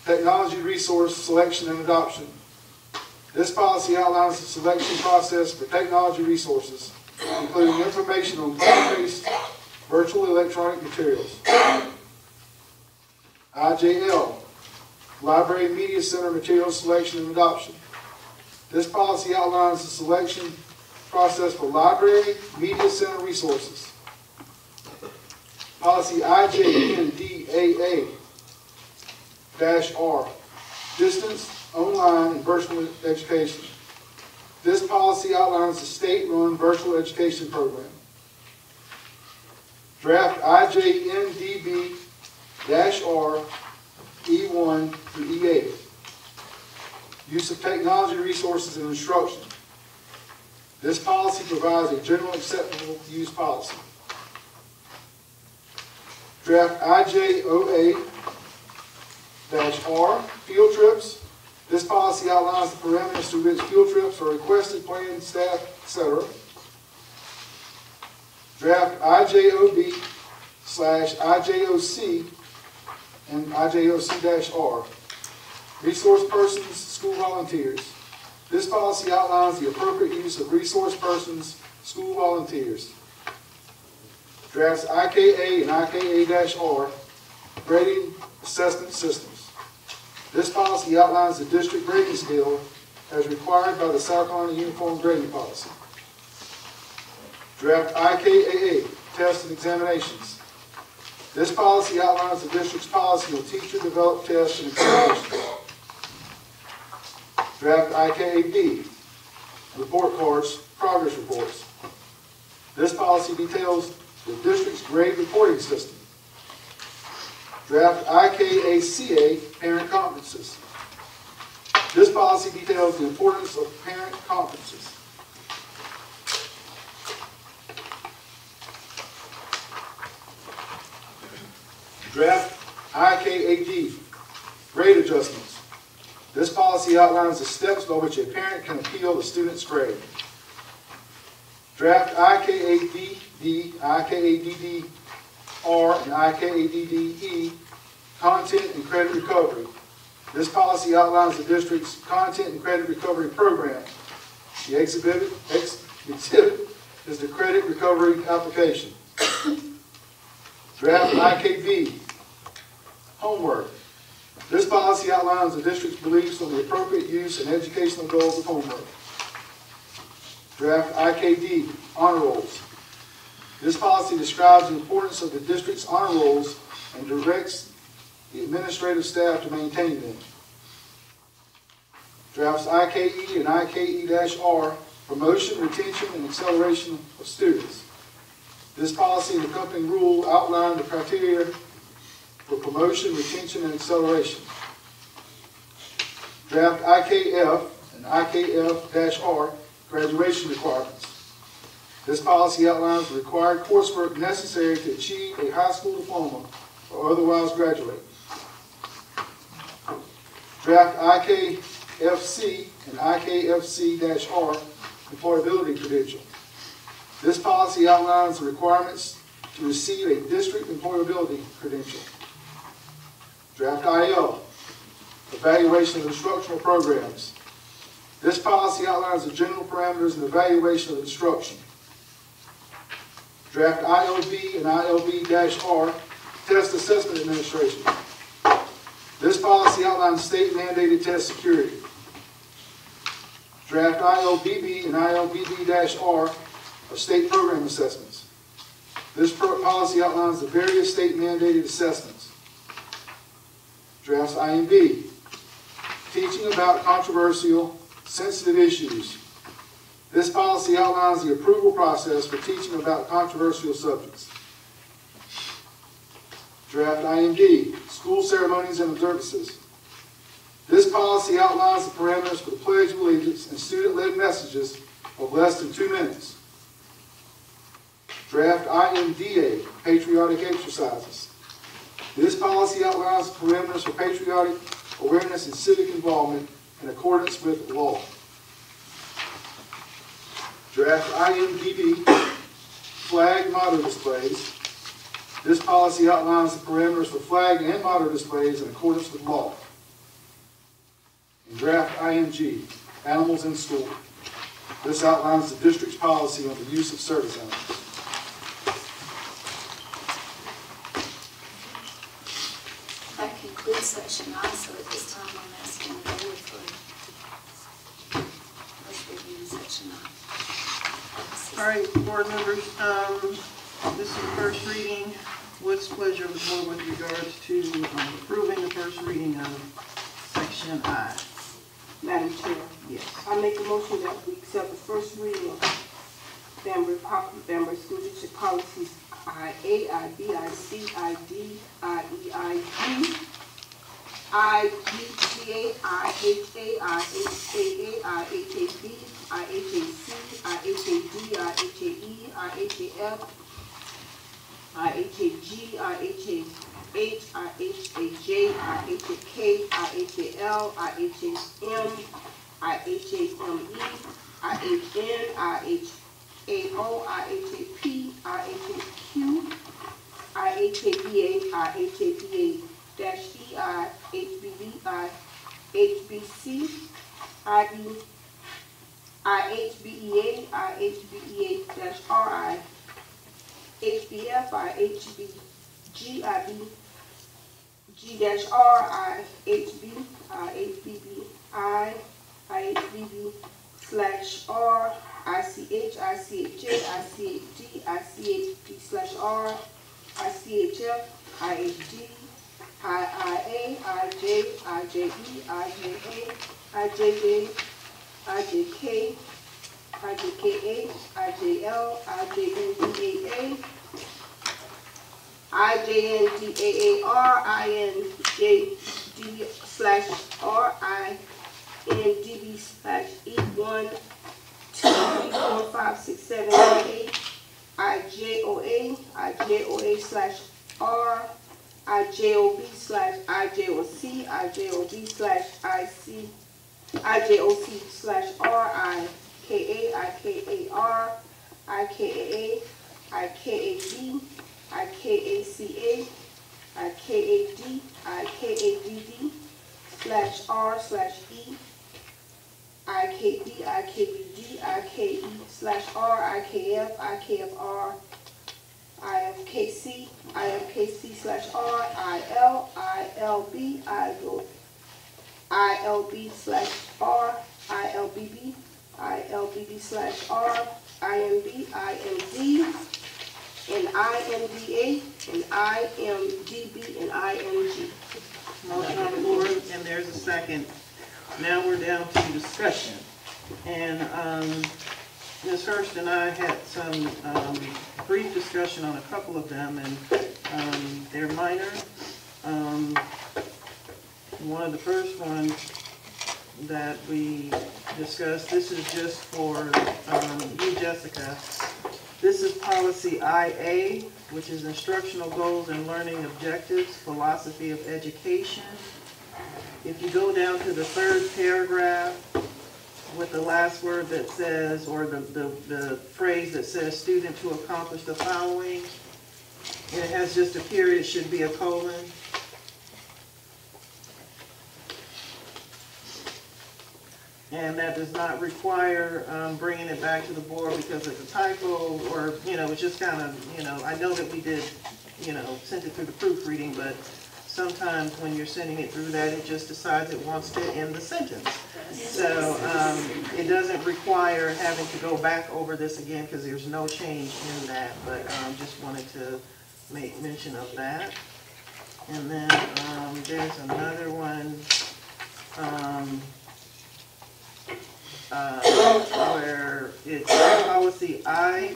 Technology Resource Selection and Adoption. This policy outlines the selection process for technology resources, including information on cloud-based virtual electronic materials. IJL, Library Media Center Material Selection and Adoption. This policy outlines the selection process for library media center resources. Policy IJNDAA-R, Distance, Online, and Virtual Education. This policy outlines the state-run virtual education program. Draft IJNDB-R E1 through E8. Use of technology resources in instruction. This policy provides a general acceptable use policy. Draft IJOA-R, Field Trips. This policy outlines the parameters through which field trips are requested, planned, staffed, etc. Draft IJOB/IJOC and IJOC-R, Resource Persons, School Volunteers. This policy outlines the appropriate use of resource persons, school volunteers. Drafts IKA and IKA-R, Grading Assessment Systems. This policy outlines the district grading scale as required by the South Carolina Uniform Grading Policy. Draft IKAA, Tests and Examinations. This policy outlines the district's policy on teacher-developed tests and examinations. Draft IKAB, report cards, progress reports. This policy details the district's grade reporting system. Draft IKACA parent conferences. This policy details the importance of parent conferences. Draft IKAD, grade adjustments. This policy outlines the steps by which a parent can appeal a student's grade. Draft IKADD, IKADDR, and IKADDE, content and credit recovery. This policy outlines the district's content and credit recovery program. The exhibit is the credit recovery application. Draft IKB, homework. This policy outlines the district's beliefs on the appropriate use and educational goals of homework. Draft IKD, honor rolls. This policy describes the importance of the district's honor rolls and directs the administrative staff to maintain them. Drafts IKE and IKE-R, promotion, retention, and acceleration of students. This policy and accompanying rule outline the criteria for promotion, retention, and acceleration. Draft IKF and IKF-R, graduation requirements. This policy outlines the required coursework necessary to achieve a high school diploma or otherwise graduate. Draft IKFC and IKFC-R, employability credential. This policy outlines the requirements to receive a district employability credential. Draft IL, evaluation of instructional programs. This policy outlines the general parameters and evaluation of instruction. Draft ILB and ILB-R, test assessment administration. This policy outlines state mandated test security. Draft ILBB and ILBB-R are state program assessments. This policy outlines the various state mandated assessments. Drafts IMB, teaching about controversial, sensitive issues. This policy outlines the approval process for teaching about controversial subjects. Draft IMD, school ceremonies and observances. This policy outlines the parameters for the Pledge of Allegiance and student-led messages of less than 2 minutes. Draft IMDA, patriotic exercises. This policy outlines the parameters for patriotic awareness and civic involvement in accordance with the law. Draft IMDB, flag motto displays. This policy outlines the parameters for flag and motto displays in accordance with law. And draft IMG, animals in school. This outlines the district's policy on the use of service animals. That concludes section 9, so at this time I'm asking the board for first reading in section 9. All right, board members, this is the first reading. What's the pleasure of the board with regards to approving the first reading of section I? Madam Chair. Yes. I make a motion that we accept the first reading of Bamberg School District Policies IA, IB, IC, ID, IEID, IBTA, IHA, IHAA, IHAB, IHAC, IHAD, IHAE, IHAF, IHAG, IHAH, IHAJ, IHAK, IHAL, IHAM, IHAME, IHN, IHAO, IHAP, IHAQ, IHABA, IHABA-EI, HBBI, HBC, IB, IHBEA, IHBEA-RI, HBF, IHBG, IBG-R, IHB, IHBBI, IHBB/R, ICH, ICHA, ICHD, ICHD/R, ICHF, IHD, IIA, IJ, IJE, IJA, IJJ, IJK, IJKH, IJL, IJNDAA, IJNDAAR, INJD/R, INDB/E1, 2, 3, 4, 5, 6, 7, 8, IJOA, IJOA/R, IJOB/IJOC, IJOB/IC, IJOC/R, IKA, IKAR, IKAA, IKAB, IKACA, IKAD, IKABD/R/E, IKB, IKBD, IKE/R, IKF, IKFR, IFKC, IFKC/R, IL, ILB, ILB/R, ILBB, ILBB/R, IMB, IMD, and IMDA, and IMDB, and IMG. Motion on the board, and there's a second. Now we're down to discussion. And Ms. Hurst and I had some brief discussion on a couple of them, and they're minor. One of the first ones that we discussed, this is just for you, Jessica. This is policy IA, which is instructional goals and learning objectives, philosophy of education. If you go down to the third paragraph with the last word that says, or the phrase that says student to accomplish the following, and it has just a period, it should be a colon. And that does not require bringing it back to the board because it's a typo, or, it's just kind of, I know that we did, sent it through the proofreading, but sometimes when you're sending it through that, it just decides it wants to end the sentence. So it doesn't require having to go back over this again because there's no change in that, but just wanted to make mention of that. And then there's another one where it's policy IHCD-R,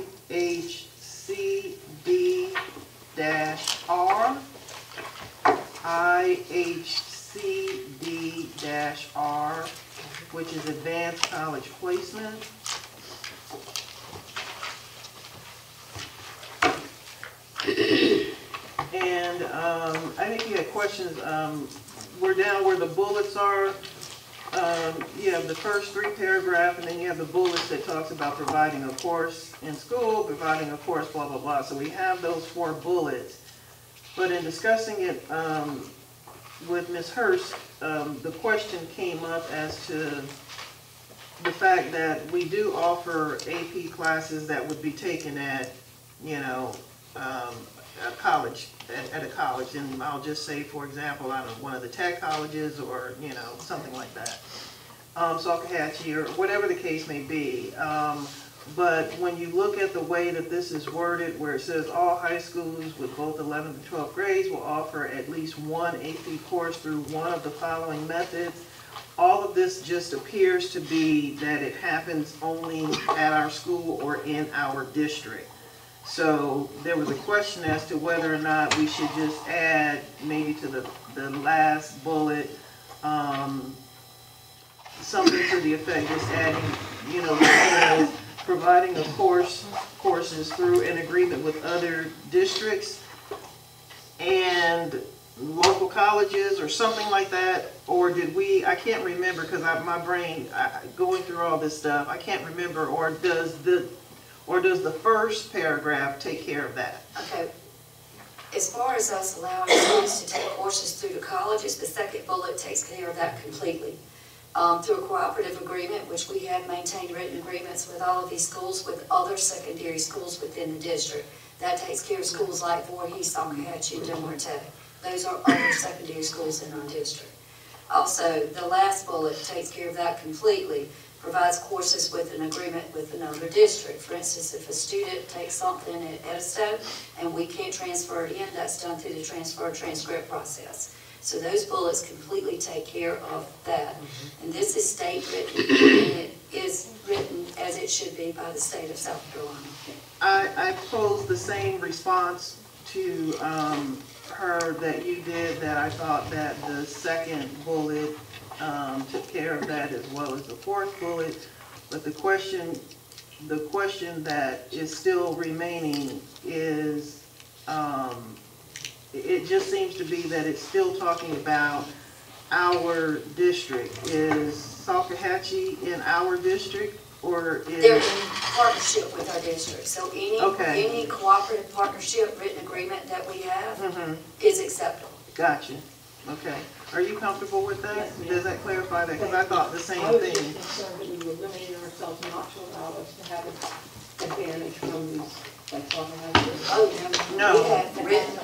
IHCD-R, which is advanced college placement. And I think you had questions. We're down where the bullets are. You have the first three paragraphs, and then you have the bullets that talks about providing a course in school, providing a course, blah, blah, blah. So we have those 4 bullets. But in discussing it with Ms. Hurst, the question came up as to the fact that we do offer AP classes that would be taken at, a college, at a college, and I'll just say, for example, I don't know, one of the tech colleges, or something like that, Salkehatchie, or whatever the case may be. But when you look at the way that this is worded, where it says all high schools with both 11th and 12th grades will offer at least one AP course through one of the following methods, all of this just appears to be that it happens only at our school or in our district. So there was a question as to whether or not we should just add maybe to the last bullet something to the effect, just adding, providing a courses through an agreement with other districts and local colleges or something like that, or did we, I can't remember because my brain, going through all this stuff, I can't remember, or does the first paragraph take care of that? Okay. As far as us allowing students to take courses through the colleges, the second bullet takes care of that completely. Through a cooperative agreement, which we have maintained written agreements with all of these schools, with other secondary schools within the district. That takes care of schools like Voorhees, Salkehatchie, and Denver Tech. Those are other secondary schools in our district. Also, the last bullet takes care of that completely. Provides courses with an agreement with another district. For instance, if a student takes something at Edisto and we can't transfer it in, that's done through the transcript process. So those bullets completely take care of that. And this is state written, and it is written as it should be. be by the state of South Carolina. I posed the same response to her that you did, that I thought that the second bullet took care of that as well as the fourth bullet. But the question that is still remaining is, it just seems to be that it's still talking about our district. Is Salkehatchie in our district, or is... They're in partnership with our district, so Okay. any cooperative partnership written agreement that we have is acceptable. Gotcha. Okay. Are you comfortable with that? Yes, ma'am. Does that clarify that? Because I thought the same I was thing. just concerned that we were limiting ourselves not to allow us to have an advantage from these, like, Oh, No. We have written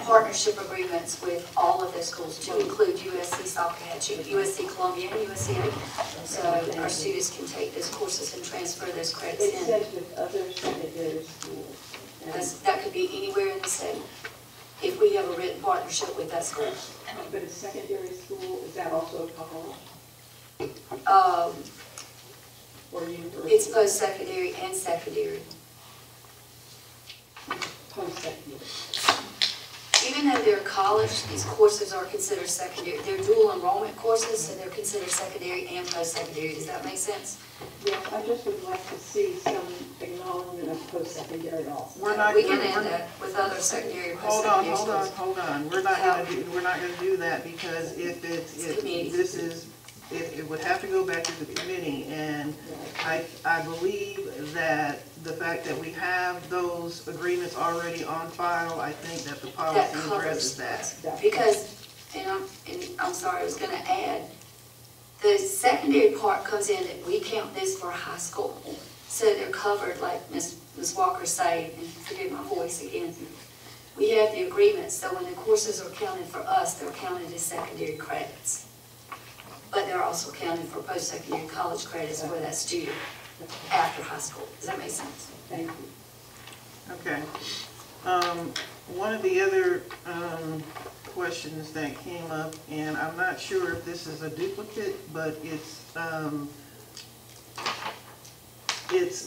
partnership agreements with all of the schools to include USC Salkehatchie, USC Columbia, and USCA. So our students can take those courses and transfer those credits It in. says with other secondary schools. That could be anywhere in the state, if we have a written partnership with that school. But a secondary school, is that also a college or university? It's post-secondary and secondary. Post-secondary. Even though they're college, these courses are considered secondary. They're dual enrollment courses, so they're considered secondary and post-secondary. Does that make sense? Yes, I just would like to see some acknowledgement of post-secondary also. We can add that with other secondary and post-secondary schools. Hold on. We're not gonna do that, because if it would have to go back to the committee, and I believe that the fact that we have those agreements already on file, I think that the policy addresses that. Because, and I'm sorry, I was gonna add, the secondary part comes in that we count this for high school. So they're covered, like Ms. Walker said, and forgive my voice again. We have the agreement, so when the courses are counted for us, they're counted as secondary credits. But they're also counted for post-secondary college credits for that student after high school. Does that make sense? Thank you. Okay. One of the other questions that came up, and I'm not sure if this is a duplicate, but it's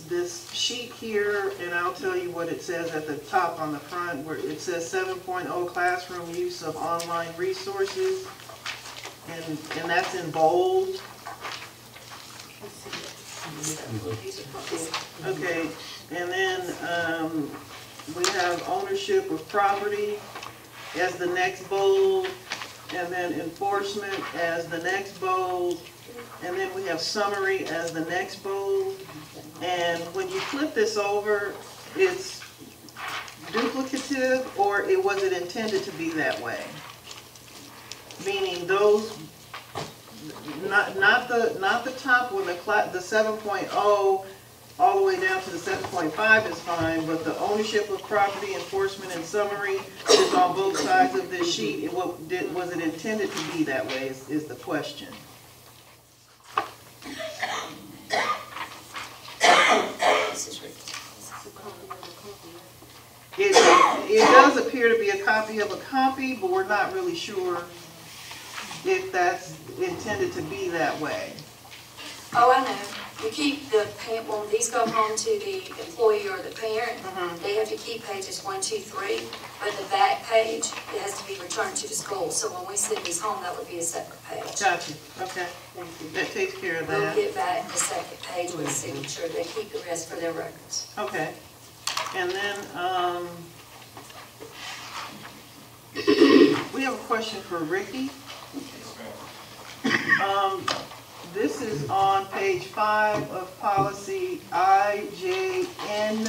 this sheet here, and I'll tell you what it says at the top on the front, where it says 7.0 classroom use of online resources, and that's in bold. Okay, and then we have ownership of property as the next bold, and then enforcement as the next bold, and then we have summary as the next bold. And when you flip this over, it's duplicative, or was it intended to be that way? Meaning those, not the top one, the 7.0 all the way down to the 7.5 is fine, but the ownership of property, enforcement, and summary is on both sides of this sheet. Was it intended to be that way is the question. It does appear to be a copy of a copy, but we're not really sure if that's intended to be that way. Oh, I know. You keep the, when these go home to the employee or the parent, they have to keep pages 1, 2, 3, but the back page, it has to be returned to the school. So when we send these home, that would be a separate page. Gotcha. Okay. That takes care of that. We'll get back the second page with a signature. They keep the rest for their records. Okay. And then we have a question for Ricky. This is on page 5 of policy IJN.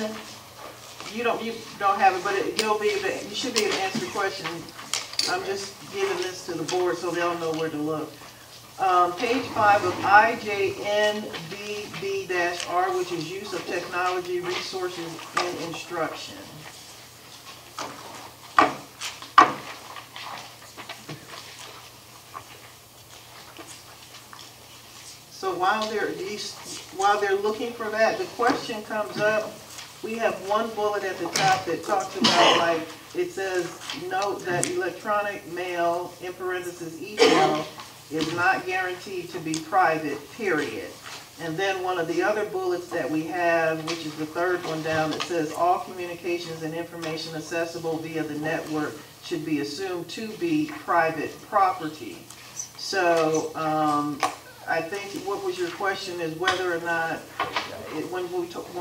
You don't have it, but you should be able to answer the question. I'm just giving this to the board so they'll know where to look. Page 5 of IJNBB-R, which is use of technology, resources, and instruction. So while they're looking for that, the question comes up. We have one bullet at the top that talks about, like, it says, note that electronic mail, in parentheses, email, is not guaranteed to be private, period. And then one of the other bullets that we have, which is the third one down, it says all communications and information accessible via the network should be assumed to be private property. So I think what was your question is whether or not, when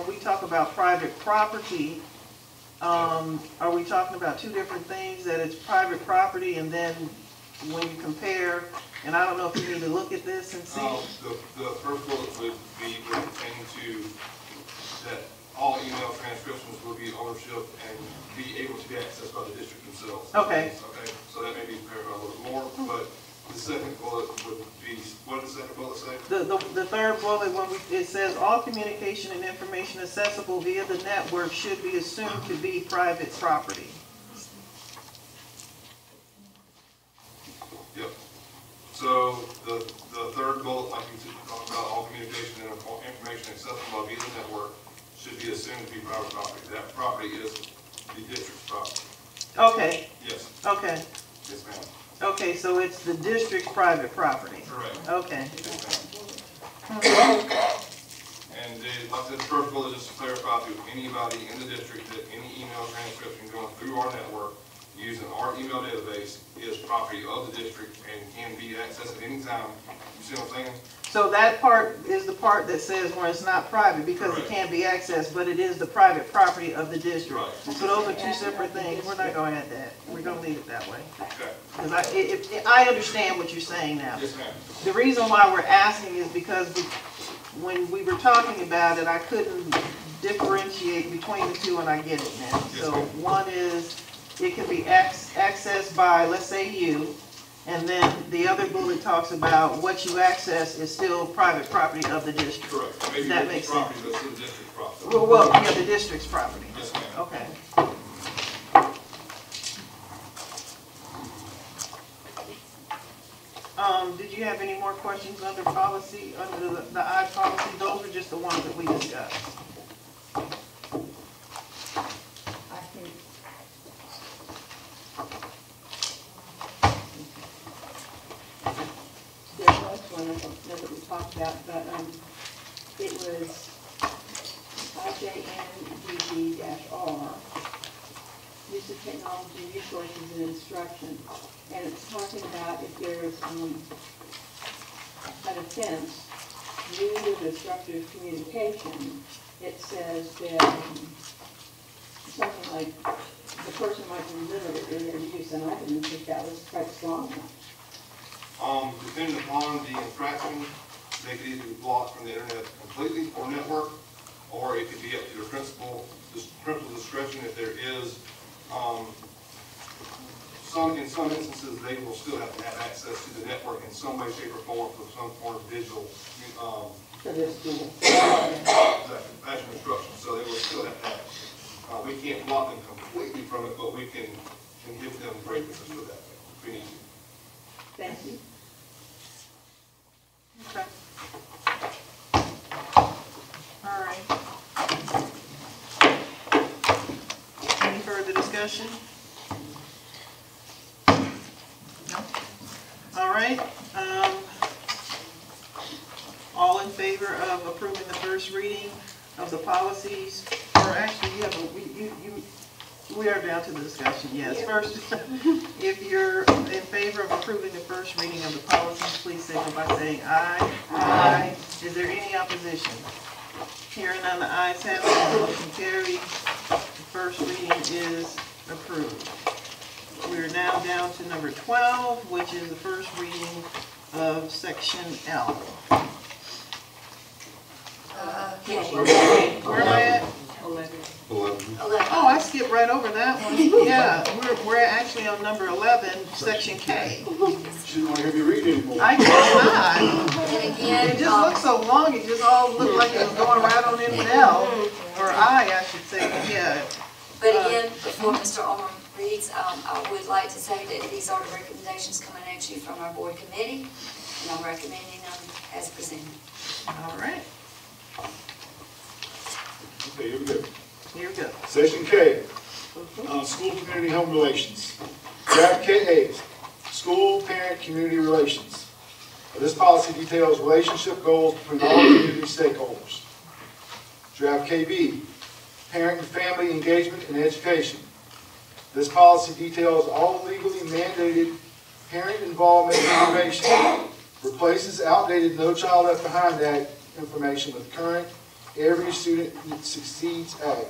we talk about private property, are we talking about two different things, that it's private property and then when you compare, and I don't know if you need to look at this and see. The first bullet would pertain to that all email transcriptions will be ownership and be able to be accessed by the district themselves. Okay. Okay, so that may be clarified a little more, but the second bullet would be, what did the second bullet say? The third bullet, it says all communication and information accessible via the network should be assumed to be private property. Yep. So the third bullet, like you talked about, all communication and information accessible via the network should be assumed to be private property. That property is the district's property. Okay. Yes. Okay. Yes, ma'am. Okay, so it's the district's private property. Correct. Okay. Yes, ma'am. And like I said, the first bullet is to clarify to anybody in the district that any email transcription going through our network using our email database is property of the district and can be accessed at any time. You see what I'm saying? So that part is the part that says where it's not private because it can't be accessed, but it is the private property of the district. Right. So those are two separate things. We're not going to add that. We're going to leave it that way. Okay. Because I understand what you're saying now. Yes, ma'am. The reason why we're asking is because when we were talking about it, I couldn't differentiate between the two, and I get it now. Yes, So ma'am. one is it can be accessed by, let's say, you. And then the other bullet talks about what you access is still private property of the district. Correct. Maybe That makes sense. property, but still the district's property. Well, yeah, the district's property. Yes, ma'am. Okay. Did you have any more questions under policy, under the I policy? Those are just the ones that we discussed. I think there was one, I don't know that we talked about, but it was IJNDD-R, use of technology, resources, and instruction. And it's talking about if there's an offense due to disruptive communication, it says that something like the person might be limited in their use, and I didn't think that was quite strong enough. Depending upon the infraction, they could either be blocked from the internet completely or network, or it could be up to the principal's discretion if there is, in some instances, they will still have to have access to the network in some way, shape, or form for some form of digital, exactly, fashion instruction, so they will still have to have it. We can't block them completely from it, but we can give them break access to that if we need to. Thank you. Okay. All right. Any further discussion? No? All right. All in favor of approving the first reading of the policies, or actually, we are down to the discussion, yes. First, if you're in favor of approving the first reading of the policies, please signal by saying aye. Aye. Is there any opposition? Hearing none, the ayes have it, motion carries. The first reading is approved. We're now down to number 12, which is the first reading of section L. Where am I at? 11. Oh, I skipped right over that one. Yeah, we're actually on number 11, section K. She don't want to hear me read anymore. I guess not. And again, It just looked so long, it just all looked like it was going right on in with L, or I should say, yeah. But again, before Mr. Ulmer reads, I would like to say that these are the recommendations coming at you from our board committee, and I'm recommending them as presented. All right, Okay, here we go. here we go. Section K, school community home relations. Draft KA, school parent community relations. This policy details relationship goals between all community stakeholders. Draft KB, parent and family engagement in education. This policy details all legally mandated parent involvement information, replaces outdated No Child Left Behind Act information with current Every Student Succeeds Act,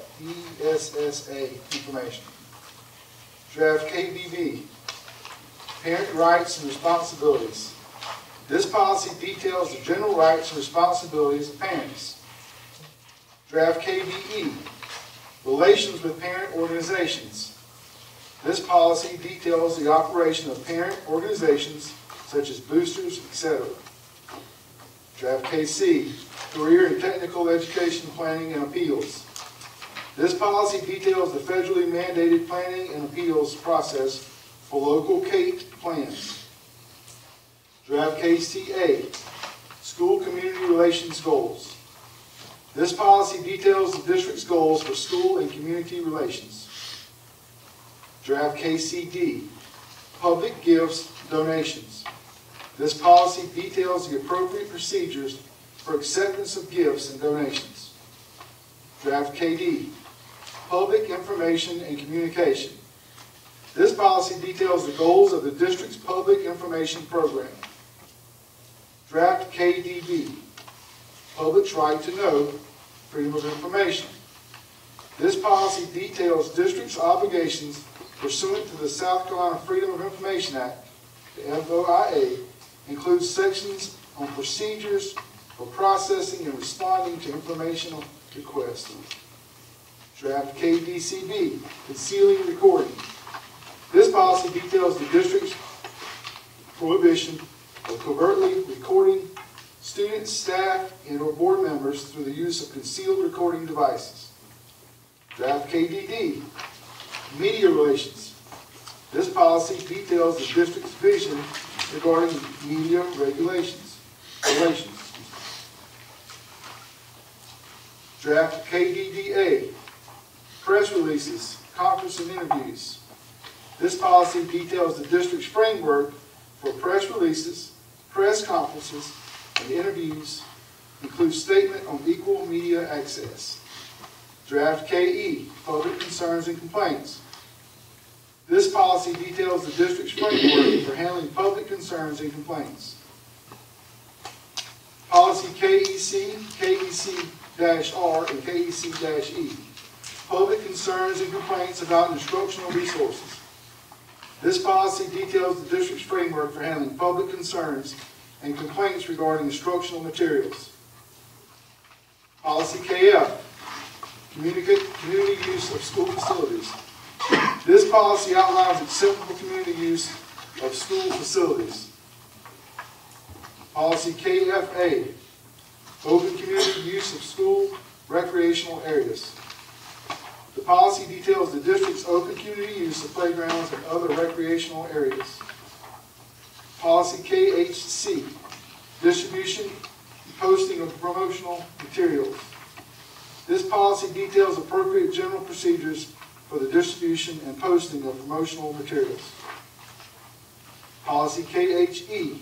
ESSA information. Draft KBV, parent rights and responsibilities. This policy details the general rights and responsibilities of parents. Draft KBE, relations with parent organizations. This policy details the operation of parent organizations such as boosters, etc. Draft KC, career and technical education planning and appeals. This policy details the federally mandated planning and appeals process for local CATE plans. Draft KCA, school community relations goals. This policy details the district's goals for school and community relations. Draft KCD, public gifts, donations. This policy details the appropriate procedures for acceptance of gifts and donations. Draft KD, public information and communication. This policy details the goals of the district's public information program. Draft KDB, public's right to know, freedom of information. This policy details district's obligations pursuant to the South Carolina Freedom of Information Act, the FOIA, includes sections on procedures for processing and responding to informational requests. Draft KDCB, concealing recording. This policy details the district's prohibition of covertly recording students, staff, and or board members through the use of concealed recording devices. Draft KDD, media relations. This policy details the district's vision regarding media relations. Draft KDDA, press releases, conference and interviews. This policy details the district's framework for press releases, press conferences, and interviews, includes statement on equal media access. Draft KE, public concerns and complaints. This policy details the district's framework for handling public concerns and complaints. Policy KEC, KEC-R, and KEC-E, public concerns and complaints about instructional resources. This policy details the district's framework for handling public concerns and complaints regarding instructional materials. Policy KF, community use of school facilities. This policy outlines acceptable community use of school facilities. Policy KFA, open community use of school recreational areas. The policy details the district's open community use of playgrounds and other recreational areas. Policy KHC, distribution and posting of promotional materials. This policy details appropriate general procedures for the distribution and posting of promotional materials. Policy KHE,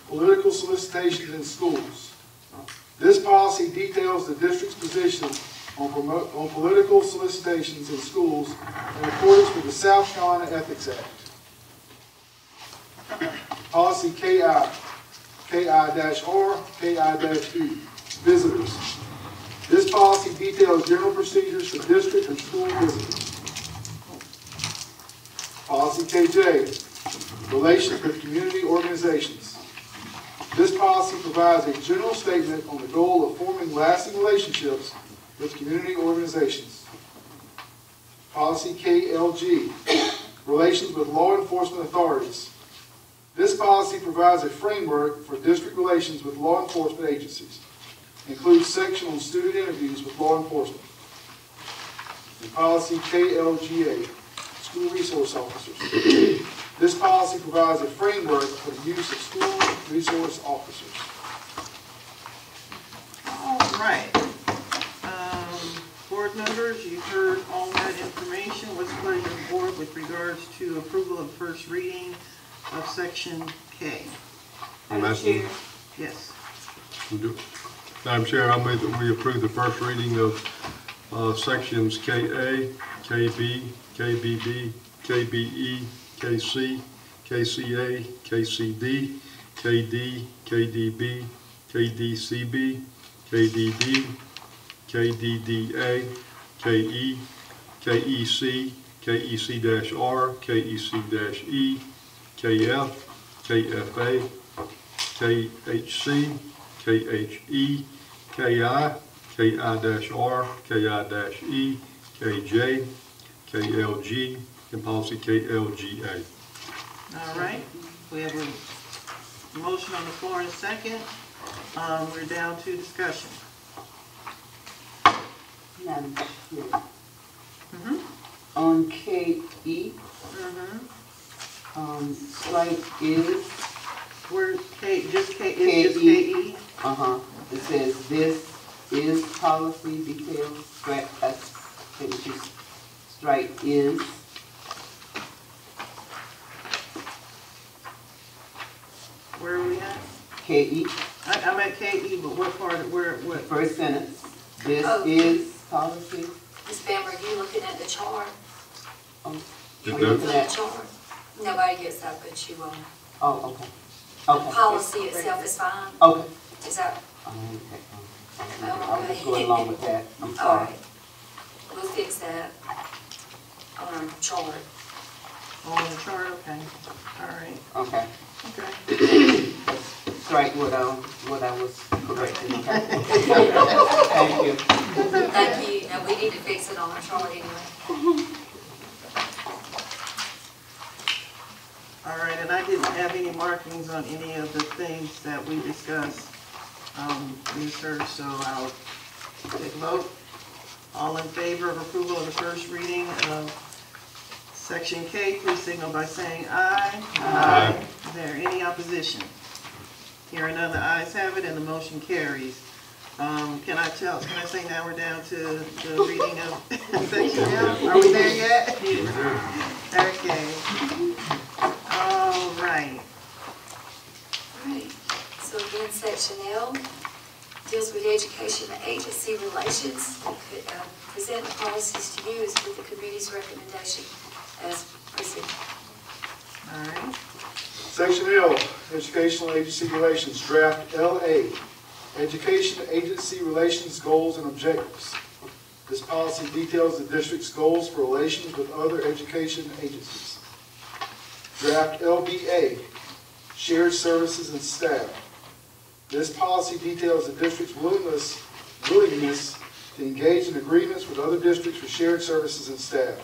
political solicitations in schools. This policy details the district's position on political solicitations in schools in accordance with the South Carolina Ethics Act. Policy KI, KI-R, KI-E, visitors. This policy details general procedures for district and school visitors. Policy KJ, relations with community organizations. This policy provides a general statement on the goal of forming lasting relationships with community organizations. Policy KLG, relations with law enforcement authorities. This policy provides a framework for district relations with law enforcement agencies. Includes section on student interviews with law enforcement. And policy KLGA, school resource officers. This policy provides a framework for the use of school resource officers. All right. Board members, you've heard all that information. What's the pleasure of the board with regards to approval of first reading of Section K? I'm Madam asking. Chair. Yes. Madam Chair, I move that we approve the first reading of sections KA, KB, KBB, KBE, KC, KCA, KCD, KD, KDB, KDCB, KDD, KDDA, KE, KEC, KEC-R, KEC-E, KF, KFA, KHC, KHE, KI, KI-R, KI-E, KJ, KLG, and policy KLGA. All right, we have a motion on the floor in a second. We're down to discussion. Madam Chair. On KE, strike is. Where K, just K, is just KE? It says this is policy details, strike, it just strike is. Where are we at? KE. I'm at KE, but what part, what? First sentence, this Oh. is policy. Ms. Bamberg, you looking at the chart? Are Did you that- looking at? Chart? Nobody gets that but you all. Oh, okay. The Okay. policy itself is fine? Okay. Is that, I was just going along with that. I'm all sorry. right. We'll fix that on our chart. On the chart, okay. All right. Okay. Okay. Strike what I was correcting. Okay. Thank you. Thank you. No, we need to fix it on our chart anyway. All right, and I didn't have any markings on any of the things that we discussed, Ms. Hurst, so I'll take a vote. All in favor of approval of the first reading of Section K, please signal by saying aye. Aye. Is there any opposition? Hearing none, the ayes have it, and the motion carries. Can I say now we're down to the reading of Section L? Are we there yet? Okay. All right. Right, so again, Section L deals with education and agency relations. We could present the policies to you as with the committee's recommendation as presented. All right. Section L, Educational Agency Relations, Draft LA, Education Agency Relations Goals and Objectives. This policy details the district's goals for relations with other education agencies. Draft LBA, Shared Services and Staff. This policy details the district's willingness to engage in agreements with other districts for shared services and staff.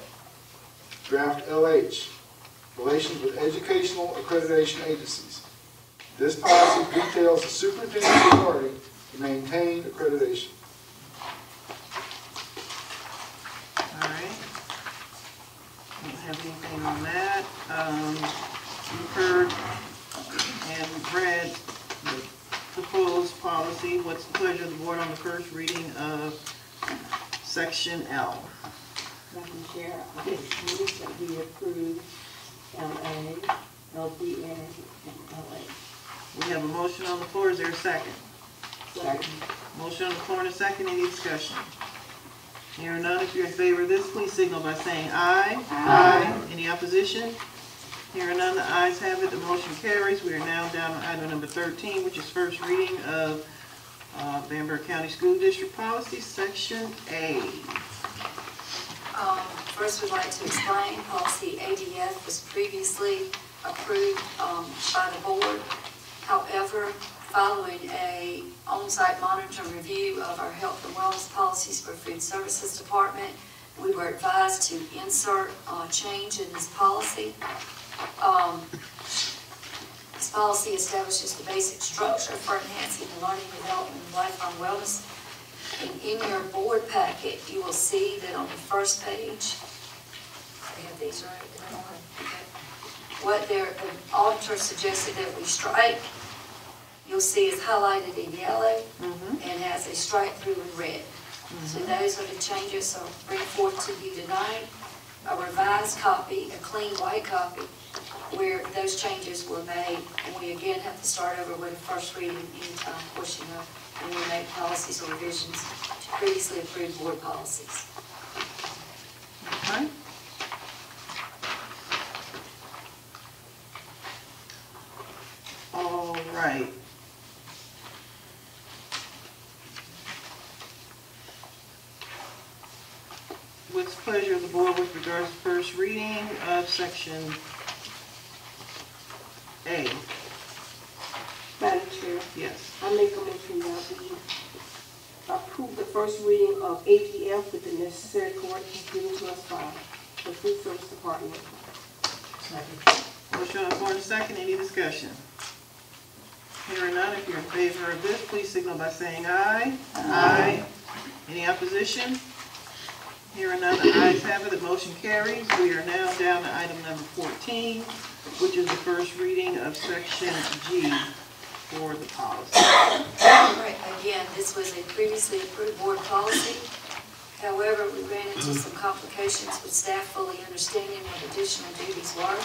Draft LH, Relations with Educational Accreditation Agencies. This policy details the superintendent's authority to maintain accreditation. All right. Don't have anything on that. You've heard and read the proposed policy. What's the pleasure of the board on the first reading of Section L? Madam Chair, I move that we approve LA, LBA, and LA. We have a motion on the floor. Is there a second? Second. Motion on the floor and a second. Any discussion? Hearing none, if you're in favor of this, please signal by saying aye. Aye. Any opposition? Hearing none, the ayes have it. The motion carries. We are now down to item number 13, which is first reading of Bamberg County School District Policy, Section A. First, we'd like to explain policy ADF was previously approved by the board. However, following a on-site monitoring review of our health and wellness policies for food services department, we were advised to insert a change in this policy. This policy establishes the basic structure for enhancing the learning, development, and lifelong wellness. And in your board packet, you will see that on the first page, they have these right. Okay. What the auditor suggested that we strike, you'll see is highlighted in yellow and has a strike through in red. So those are the changes I'll bring forth to you tonight. a revised copy, a clean white copy, where those changes were made, and we again have to start over with a first reading anytime portion of when we make policies or revisions to previously approved board policies. Okay. All right. What's the pleasure of the board with regards to first reading of section A? Madam Chair, Yes. I make a motion that we approve the first reading of AGF with the necessary corrections given to us by the Food Service Department. Motion on the floor in a second. Any discussion? Hearing none, if you're in favor of this, please signal by saying aye. Aye. Any opposition? Hearing none, the ayes have it, the motion carries. We are now down to item number 14, which is the first reading of section G for the policy. Right, again, this was a previously approved board policy. However, we ran into some complications with staff fully understanding what additional duties were.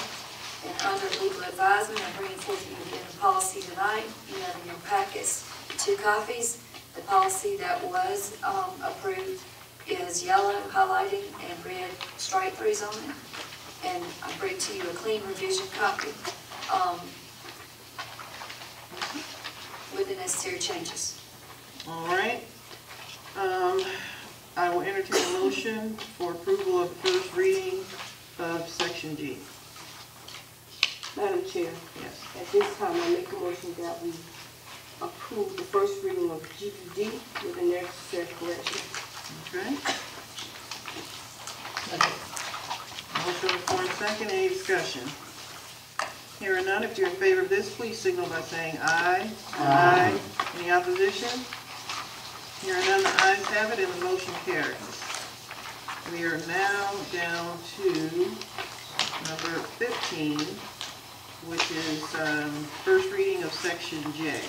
And under legal advisement, I'm bringing forth you again the policy tonight. You have in your packets 2 copies. The policy that was approved is yellow highlighting and red strike throughs on it. And I bring to you a clean revision copy with the necessary changes. All right. I will entertain a motion for approval of the first reading of section G. Madam Chair. Yes. At this time, I make a motion that we approve the first reading of GBD with the necessary corrections. Okay. Motion on the floor in a second. Any discussion? Hearing none, if you're in favor of this, please signal by saying aye. Aye. Any opposition? Hearing none, the ayes have it, and the motion carries. We are now down to number 15, which is first reading of section J.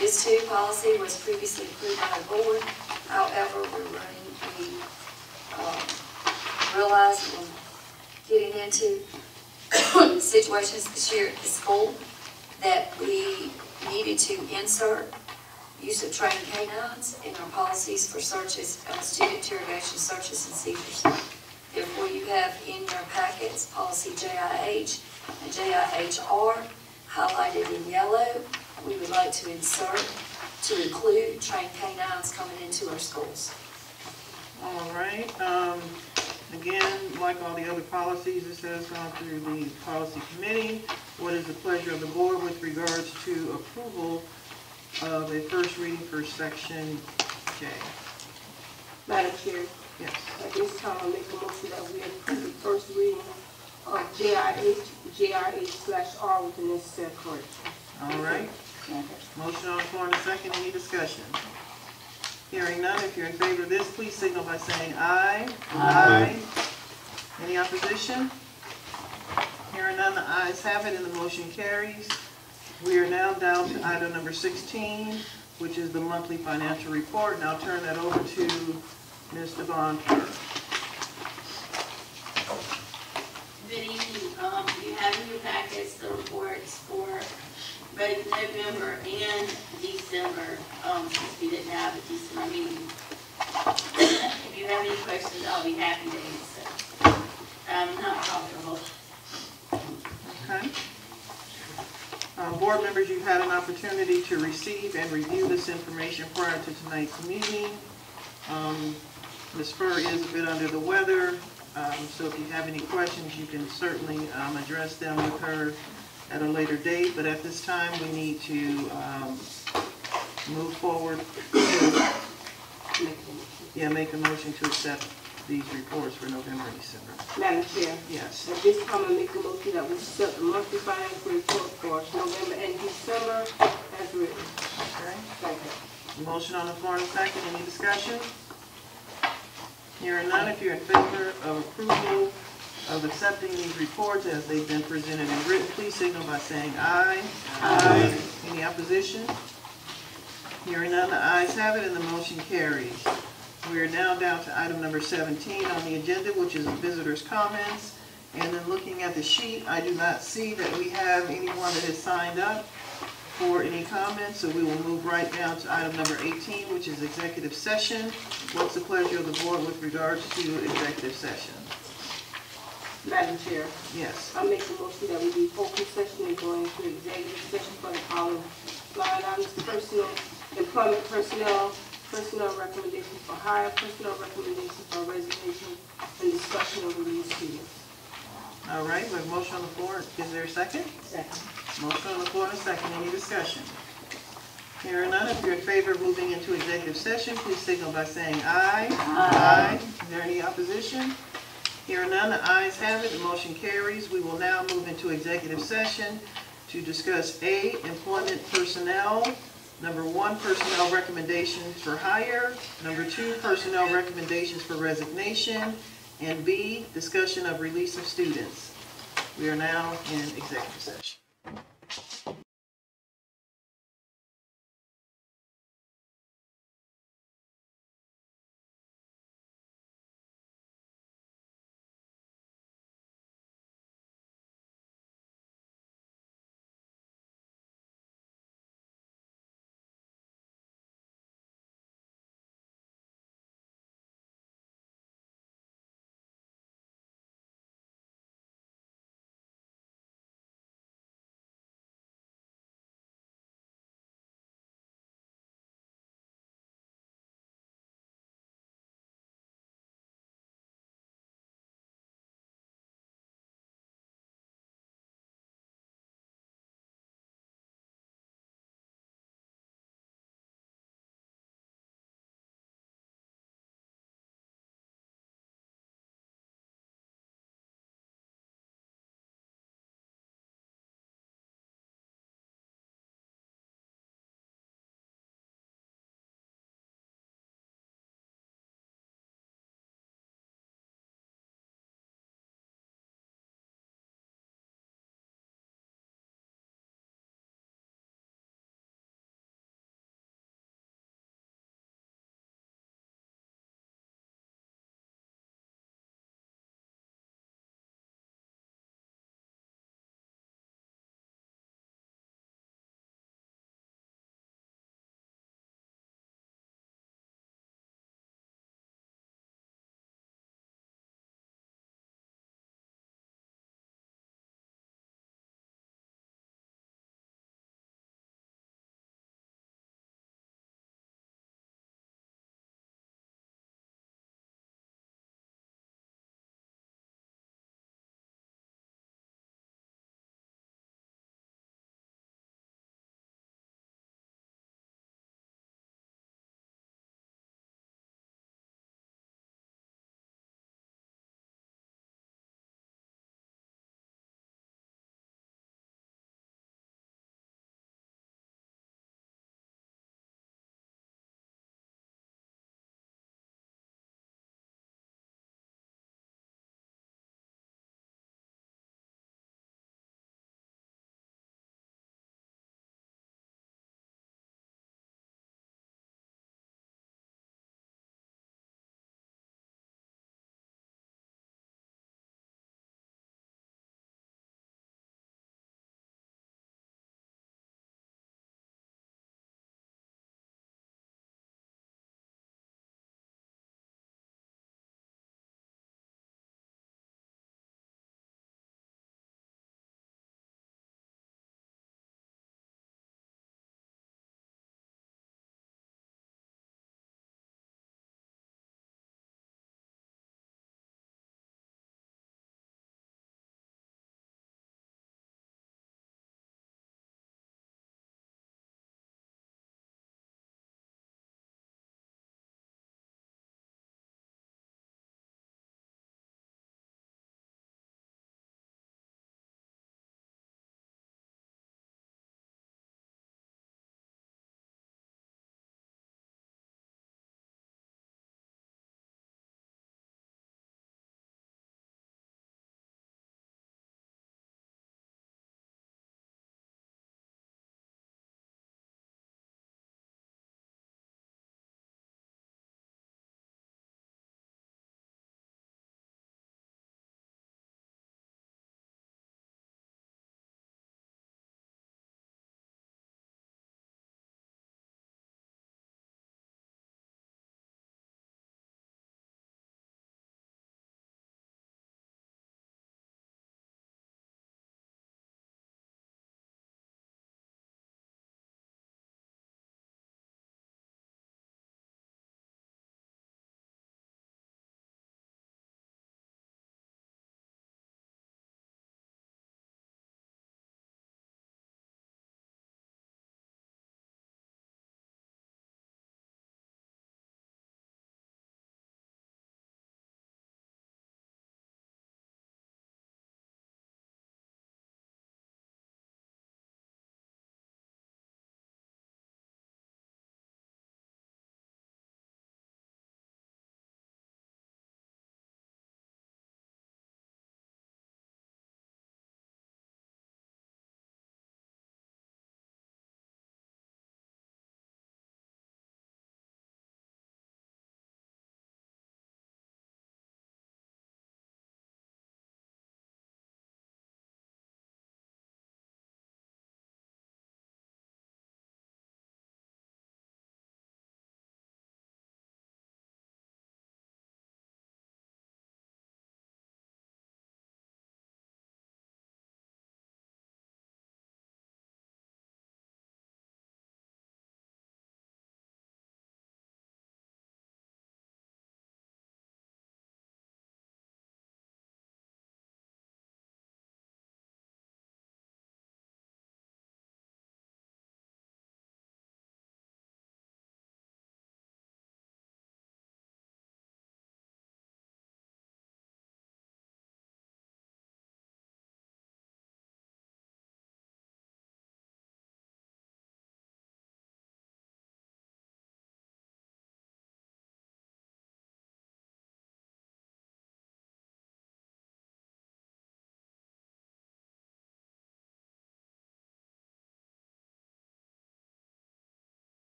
This too policy was previously approved by the board. However, we realized when getting into situations this year at the school that we needed to insert use of trained canines in our policies for searches, student interrogation searches and seizures. Therefore, you have in your packets policy JIH and JIHR highlighted in yellow. We would like to include trained canines coming into our schools. All right. Again, like all the other policies, this has gone through the policy committee. What is the pleasure of the board with regards to approval of a first reading for section J? Madam Chair. Yes. At this time, I make a motion that we approve the first reading of JIH/R with the necessary corrections. All right. Motion on the floor in a second. Any discussion? Hearing none, if you're in favor of this, please signal by saying aye. Aye. Any opposition? Hearing none, the ayes have it, and the motion carries. We are now down to item number 16, which is the monthly financial report, and I'll turn that over to Ms. Devon first. Good evening. You have in your packets the reports for both November and December, since we didn't have a December meeting. If you have any questions, I'll be happy to answer. I'm not comfortable. Okay. Board members, you've had an opportunity to receive and review this information prior to tonight's meeting. Ms. Furr is a bit under the weather, so if you have any questions, you can certainly address them with her at a later date, but at this time we need to move forward to make a motion to accept these reports for November and December. Madam Chair. Yes. At this time, I make a motion that we accept the monthly financial report for November and December as written. Okay. Thank you. Motion on the floor in a second. Any discussion? Hearing none, if you're in favor of approval of accepting these reports as they've been presented and written, please signal by saying aye. Aye. Any opposition? Hearing none, the ayes have it, and the motion carries. We are now down to item number 17 on the agenda, which is visitors' comments. And then looking at the sheet, I do not see that we have anyone that has signed up for any comments, so we will move right down to item number 18, which is executive session. What's the pleasure of the board with regards to executive session? Madam Chair, Yes. I make the motion that we be open session and go into executive session for the following line items: personal, employment personnel, personnel recommendations for hire, personnel recommendations for resignation, and discussion of release students. All right, we have a motion on the floor. Is there a second? Second. Motion on the floor and a second. Any discussion? Hearing none, if you're in favor of moving into executive session, please signal by saying aye. Aye. Is there any opposition? Hearing none, the ayes have it, the motion carries. We will now move into executive session to discuss A, employment personnel. Number 1, personnel recommendations for hire. Number 2, personnel recommendations for resignation. And B, discussion of release of students. We are now in executive session.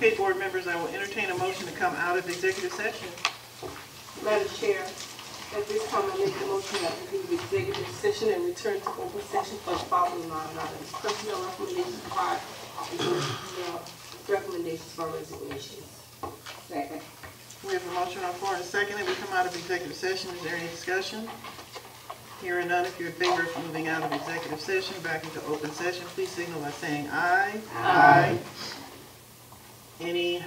Okay, board members, I will entertain a motion to come out of executive session. Madam Chair, at this time, I make the motion that we leave executive session and return to open session for the following line items. Personnel recommendations prior and personnel recommendations for resignations. Second. We have a motion on the floor and a second, and we come out of executive session. Is there any discussion? Hearing none, if you're in favor of moving out of executive session back into open session, please signal by saying aye. Aye. Any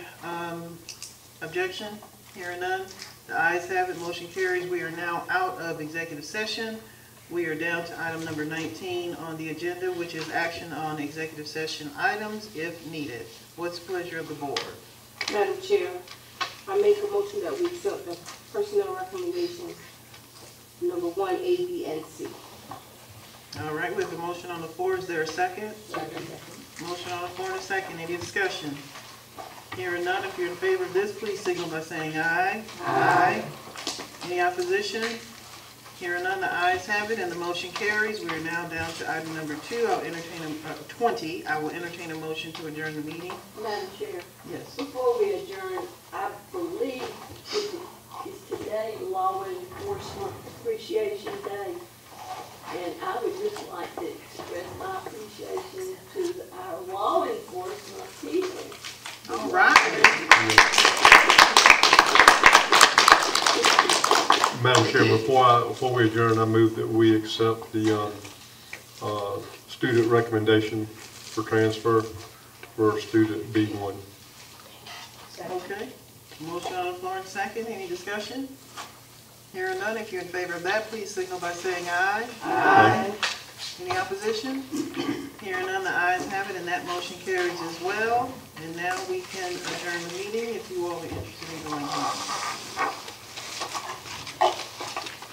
objection? Hearing none, the ayes have it, motion carries. We are now out of executive session. We are down to item number 19 on the agenda, which is action on executive session items if needed. What's the pleasure of the board? Madam Chair, I make a motion that we accept the personnel recommendations number 1, A, B, and C. All right, we have a motion on the floor. Is there a second? Second. Motion on the floor and a second. Any discussion? Hearing none, if you're in favor of this, please signal by saying aye. Aye. Any opposition? Hearing none, the ayes have it, and the motion carries. We are now down to item number 2. I'll entertain 20. I will entertain a motion to adjourn the meeting. Madam Chair, Yes. before we adjourn, I believe is today Law Enforcement Appreciation Day. And I would just like to express my appreciation to our law enforcement people. All right. Madam Chair, before we adjourn, I move that we accept the student recommendation for transfer for student B1. Okay. Motion on the floor and second. Any discussion? Hearing none, if you're in favor of that, please signal by saying aye. Aye. Any opposition? Hearing none, the ayes have it, and that motion carries as well. And now we can adjourn the meeting if you all are interested in going home.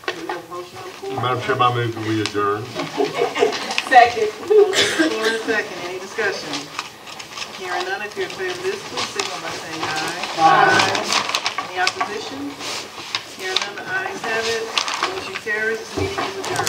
Do we have a motion on the floor? Madam Chair, I move that we adjourn. Second. Motion on the floor and second. Any discussion? Hearing none, if you're in favor of this, please signal by saying aye. Aye. Any opposition? Hearing none, the ayes have it. Motion carries. This meeting is adjourned.